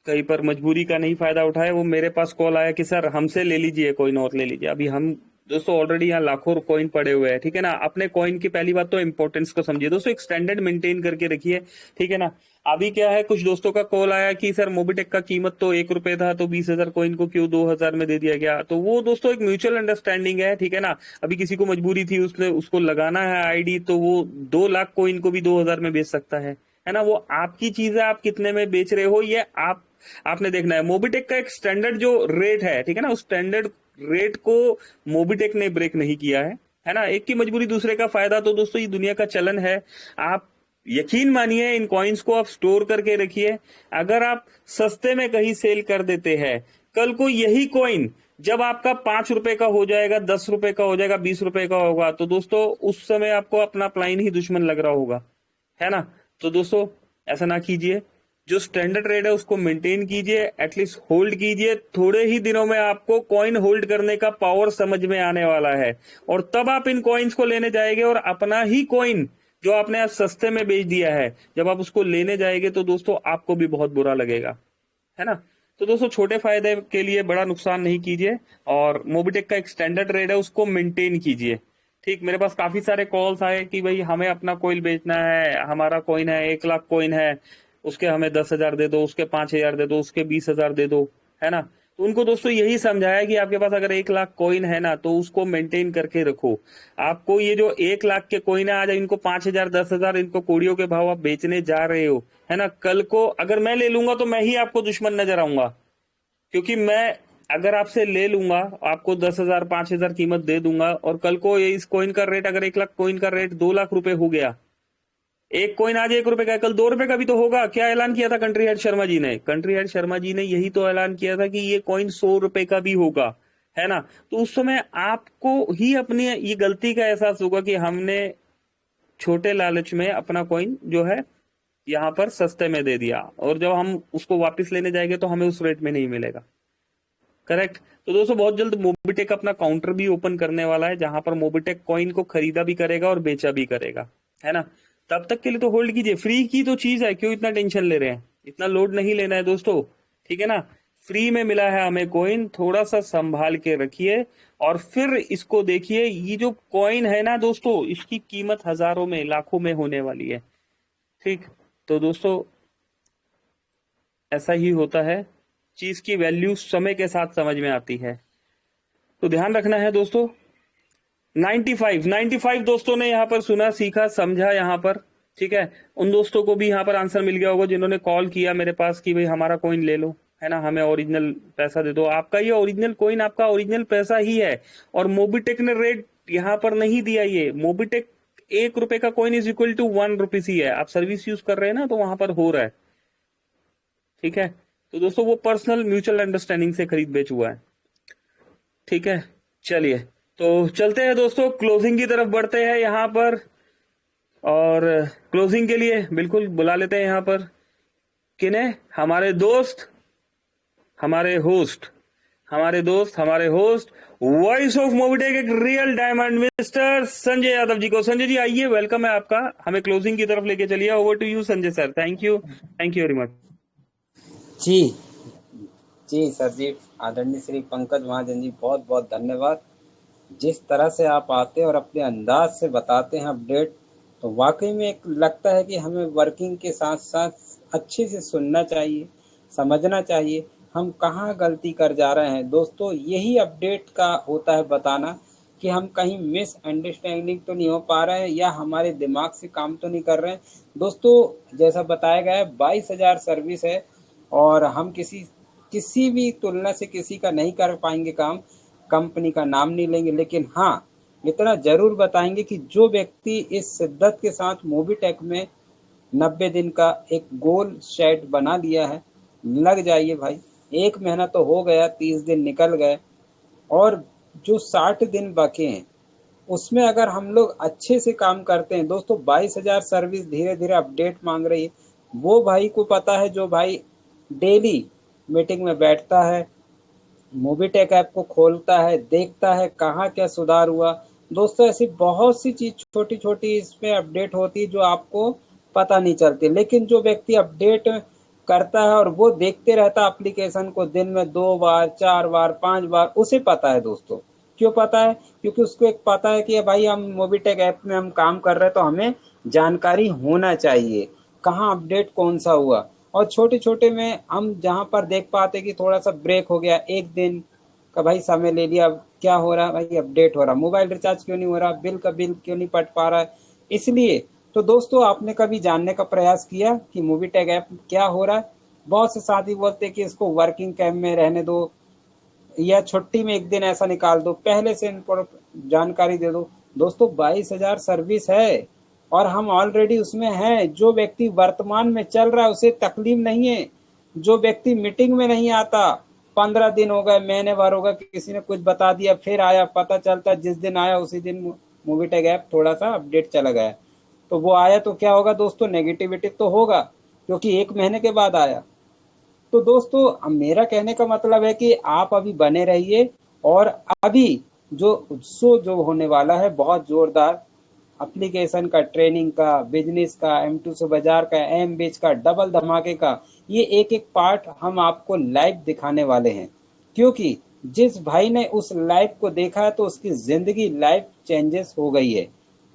कहीं पर मजबूरी का नहीं फायदा उठाए। वो मेरे पास कॉल आया कि सर हमसे ले लीजिए, कॉइन और ले लीजिए। अभी हम दोस्तों ऑलरेडी यहाँ लाखों कॉइन पड़े हुए हैं, ठीक है ना। अपने कॉइन की पहली बात तो इंपॉर्टेंस को समझिए दोस्तों, एक स्टैंडर्ड मेंटेन करके रखिए, ठीक है ना। अभी क्या है, कुछ दोस्तों का कॉल आया कि सर मोबीटेक का कीमत तो 1 रुपए था, तो 20,000 कॉइन को क्यों 2,000 में दे दिया गया। तो वो दोस्तों एक म्यूचुअल अंडरस्टैंडिंग है, ठीक है ना। अभी किसी को मजबूरी थी, उसने उसको लगाना है आईडी, तो वो 2 लाख कॉइन को भी 2,000 में बेच सकता है ना। वो आपकी चीज है, आप कितने में बेच रहे हो ये आपने देखना है। मोबीटेक का एक स्टैंडर्ड जो रेट है, ठीक है ना, उस स्टैंडर्ड रेट को मोबीटेक ने ब्रेक नहीं किया है ना। एक की मजबूरी दूसरे का फायदा, तो दोस्तों ये दुनिया का चलन है। आप यकीन मानिए, इन कॉइन्स को आप स्टोर करके रखिए। अगर आप सस्ते में कहीं सेल कर देते हैं, कल को यही कॉइन जब आपका 5 रुपए का हो जाएगा, 10 रुपए का हो जाएगा, 20 रुपए का होगा, तो दोस्तों उस समय आपको अपना अपलाइन ही दुश्मन लग रहा होगा, है ना। तो दोस्तों ऐसा ना कीजिए, जो स्टैंडर्ड रेट है उसको मेंटेन कीजिए, एटलीस्ट होल्ड कीजिए। थोड़े ही दिनों में आपको कॉइन होल्ड करने का पावर समझ में आने वाला है, और तब आप इन कॉइन्स को लेने जाएंगे, और अपना ही कॉइन जो आपने आज सस्ते में बेच दिया है, जब आप उसको लेने जाएंगे तो दोस्तों आपको भी बहुत बुरा लगेगा, है ना। तो दोस्तों छोटे फायदे के लिए बड़ा नुकसान नहीं कीजिए, और मोबीटेक का एक स्टैंडर्ड रेट है उसको मेंटेन कीजिए, ठीक। मेरे पास काफी सारे कॉल्स आए कि भाई हमें अपना कॉइन बेचना है, हमारा कॉइन है 1 लाख कॉइन है, उसके हमें 10,000 दे दो, उसके 5,000 दे दो, उसके 20,000 दे दो, है ना। तो उनको दोस्तों यही समझाया कि आपके पास अगर 1 लाख कॉइन है ना, तो उसको मेंटेन करके रखो। आपको ये जो 1 लाख के कॉइन है, आज इनको 5,000 10,000 इनको कोड़ियों के भाव आप बेचने जा रहे हो, है ना। कल को अगर मैं ले लूंगा तो मैं ही आपको दुश्मन नजर आऊंगा, क्योंकि मैं अगर आपसे ले लूंगा, आपको 10,000 5,000 कीमत दे दूंगा, और कल को इस कॉइन का रेट, अगर 1 लाख कॉइन का रेट 2 लाख रुपए हो गया, एक कॉइन आज 1 रुपए का, कल 2 रुपए का भी तो होगा। क्या ऐलान किया था कंट्री हेड शर्मा जी ने? कंट्री हेड शर्मा जी ने यही तो ऐलान किया था कि ये कॉइन 100 रुपए का भी होगा, है ना। तो उस समय आपको ही अपनी ये गलती का एहसास होगा कि हमने छोटे लालच में अपना कॉइन जो है यहाँ पर सस्ते में दे दिया, और जब हम उसको वापस लेने जाएंगे तो हमें उस रेट में नहीं मिलेगा। करेक्ट। तो दोस्तों बहुत जल्द मोबिटेक अपना काउंटर भी ओपन करने वाला है, जहां पर मोबिटेक कॉइन को खरीदा भी करेगा और बेचा भी करेगा, है ना। तब तक के लिए तो होल्ड कीजिए, फ्री की तो चीज है, क्यों इतना टेंशन ले रहे हैं, इतना लोड नहीं लेना है दोस्तों, ठीक है ना। फ्री में मिला है हमें कॉइन, थोड़ा सा संभाल के रखिए और फिर इसको देखिए। ये जो कॉइन है ना दोस्तों, इसकी कीमत हजारों में लाखों में होने वाली है, ठीक। तो दोस्तों ऐसा ही होता है, चीज की वैल्यू समय के साथ समझ में आती है, तो ध्यान रखना है दोस्तों। 95 दोस्तों ने यहाँ पर सुना, सीखा, समझा यहाँ पर, ठीक है। उन दोस्तों को भी यहाँ पर आंसर मिल गया होगा जिन्होंने कॉल किया मेरे पास कि भाई हमारा कॉइन ले लो, है ना, हमें ओरिजिनल पैसा दे दो। आपका ये ओरिजिनल कॉइन आपका ओरिजिनल पैसा ही है, और मोबिटेक ने रेट यहाँ पर नहीं दिया। ये मोबिटेक 1 रुपए का coin is equal to 1 rupees ही है। आप सर्विस यूज कर रहे हैं ना, तो वहां पर हो रहा है, ठीक है। तो दोस्तों वो पर्सनल म्यूचुअल अंडरस्टैंडिंग से खरीद बेच हुआ है, ठीक है। चलिए तो चलते हैं दोस्तों, क्लोजिंग की तरफ बढ़ते हैं यहाँ पर, और क्लोजिंग के लिए बिल्कुल बुला लेते हैं यहाँ पर किन्हें, हमारे दोस्त, हमारे होस्ट, हमारे होस्ट, वॉइस ऑफ मोबिटेक, एक real diamond, mister Sanjay Yadav ji को। संजय जी आइए, वेलकम है आपका, हमें क्लोजिंग की तरफ लेके चलिए। Over to you Sanjay sir. Thank you very much. जी जी सर जी, आदरणीय श्री पंकज महाजन जी, बहुत बहुत धन्यवाद। जिस तरह से आप आते हैं और अपने अंदाज से बताते हैं अपडेट, तो वाकई में एक लगता है कि हमें वर्किंग के साथ साथ अच्छे से सुनना चाहिए, समझना चाहिए हम कहाँ गलती कर जा रहे हैं। दोस्तों यही अपडेट का होता है बताना कि हम कहीं मिसअंडरस्टैंडिंग तो नहीं हो पा रहे हैं, या हमारे दिमाग से काम तो नहीं कर रहे हैं। दोस्तों जैसा बताया गया है 22,000 सर्विस है, और हम किसी भी तुलना से किसी का नहीं कर पाएंगे काम, कंपनी का नाम नहीं लेंगे, लेकिन हाँ इतना जरूर बताएंगे कि जो व्यक्ति इस शिद्दत के साथ मोबिटेक में 90 दिन का एक गोल सेट बना लिया है, लग जाइए भाई। 1 महीना तो हो गया, 30 दिन निकल गए, और जो 60 दिन बाकी हैं उसमें अगर हम लोग अच्छे से काम करते हैं दोस्तों, 22,000 सर्विस धीरे धीरे अपडेट मांग रही है। वो भाई को पता है जो भाई डेली मीटिंग में बैठता है, मोबिटेक ऐप को खोलता है, देखता है कहाँ क्या सुधार हुआ। दोस्तों ऐसी बहुत सी चीज छोटी छोटी इसमें अपडेट होती है जो आपको पता नहीं चलती, लेकिन जो व्यक्ति अपडेट करता है और वो देखते रहता है एप्लीकेशन को दिन में 2 बार 4 बार 5 बार, उसे पता है दोस्तों। क्यों पता है? क्योंकि उसको एक पता है कि भाई हम मोबिटेक ऐप में हम काम कर रहे हैं, तो हमें जानकारी होना चाहिए कहाँ अपडेट कौन सा हुआ। और छोटे छोटे में हम जहाँ पर देख पाते कि थोड़ा सा ब्रेक हो गया, 1 दिन का भाई समय ले लिया, क्या हो रहा है भाई, अपडेट हो रहा, मोबाइल रिचार्ज क्यों नहीं हो रहा, बिल का बिल क्यों नहीं पट पा रहा है। इसलिए तो दोस्तों आपने कभी जानने का प्रयास किया कि मोबिटेक ऐप क्या हो रहा है? बहुत से साथी बोलते हैं कि इसको वर्किंग कैम्प में रहने दो, या छुट्टी में 1 दिन ऐसा निकाल दो, पहले से इनको जानकारी दे दो। दोस्तों 22,000 सर्विस है और हम ऑलरेडी उसमें हैं। जो व्यक्ति वर्तमान में चल रहा है उसे तकलीफ नहीं है। जो व्यक्ति मीटिंग में नहीं आता, 15 दिन हो गए, महीने भर होगा, किसी ने कुछ बता दिया, फिर आया, पता चलता जिस दिन आया उसी दिन मोबिटेक ऐप थोड़ा सा अपडेट चला गया, तो वो आया तो क्या होगा दोस्तों, नेगेटिविटी तो होगा, क्योंकि 1 महीने के बाद आया। तो दोस्तों मेरा कहने का मतलब है कि आप अभी बने रहिए, और अभी जो उत्सव जो होने वाला है बहुत जोरदार, एप्लीकेशन का, ट्रेनिंग का, बिजनेस का, M2 बाजार का, एम बेच का, डबल धमाके का, ये एक एक पार्ट हम आपको लाइव दिखाने वाले हैं। क्योंकि जिस भाई ने उस लाइव को देखा है तो उसकी जिंदगी लाइव चेंजेस हो गई है।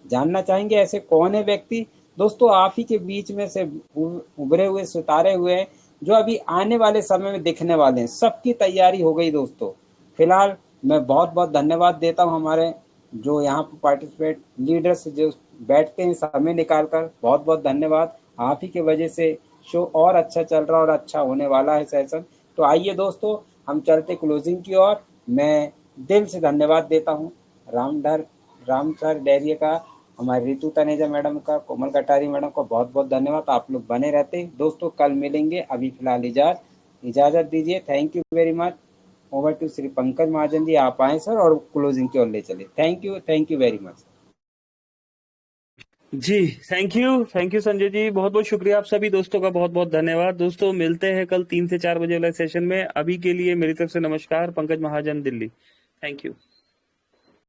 जानना चाहेंगे ऐसे कौन है व्यक्ति? दोस्तों आप ही के बीच में से उभरे हुए सितारे हुए हैं जो अभी आने वाले समय में दिखने वाले हैं। सबकी तैयारी हो गई दोस्तों। फिलहाल मैं बहुत बहुत धन्यवाद देता हूं हमारे जो यहाँ पर पार्टिसिपेट लीडर्स जो बैठते हैं समय निकाल कर, बहुत बहुत धन्यवाद। आप ही के वजह से शो और अच्छा चल रहा और अच्छा होने वाला है सेशन। तो आइए दोस्तों हम चलते क्लोजिंग की ओर। मैं दिल से धन्यवाद देता हूँ राम सर डेरिया का, हमारी रितु तनेजा मैडम का, कोमल कटारी मैडम का बहुत बहुत धन्यवाद। आप लोग बने रहते दोस्तों, कल मिलेंगे। अभी फिलहाल इजाजत दीजिए। Thank you very much. Over to Shri Pankaj Mahajan ji, आप आए सर और क्लोजिंग की ओर ले चले। Thank you very much. जी थैंक यू संजय जी, बहुत बहुत शुक्रिया। आप सभी दोस्तों का बहुत बहुत धन्यवाद। दोस्तों मिलते हैं कल 3 से 4 बजे वाले सेशन में। अभी के लिए मेरी तरफ से नमस्कार। पंकज महाजन, दिल्ली। Thank you.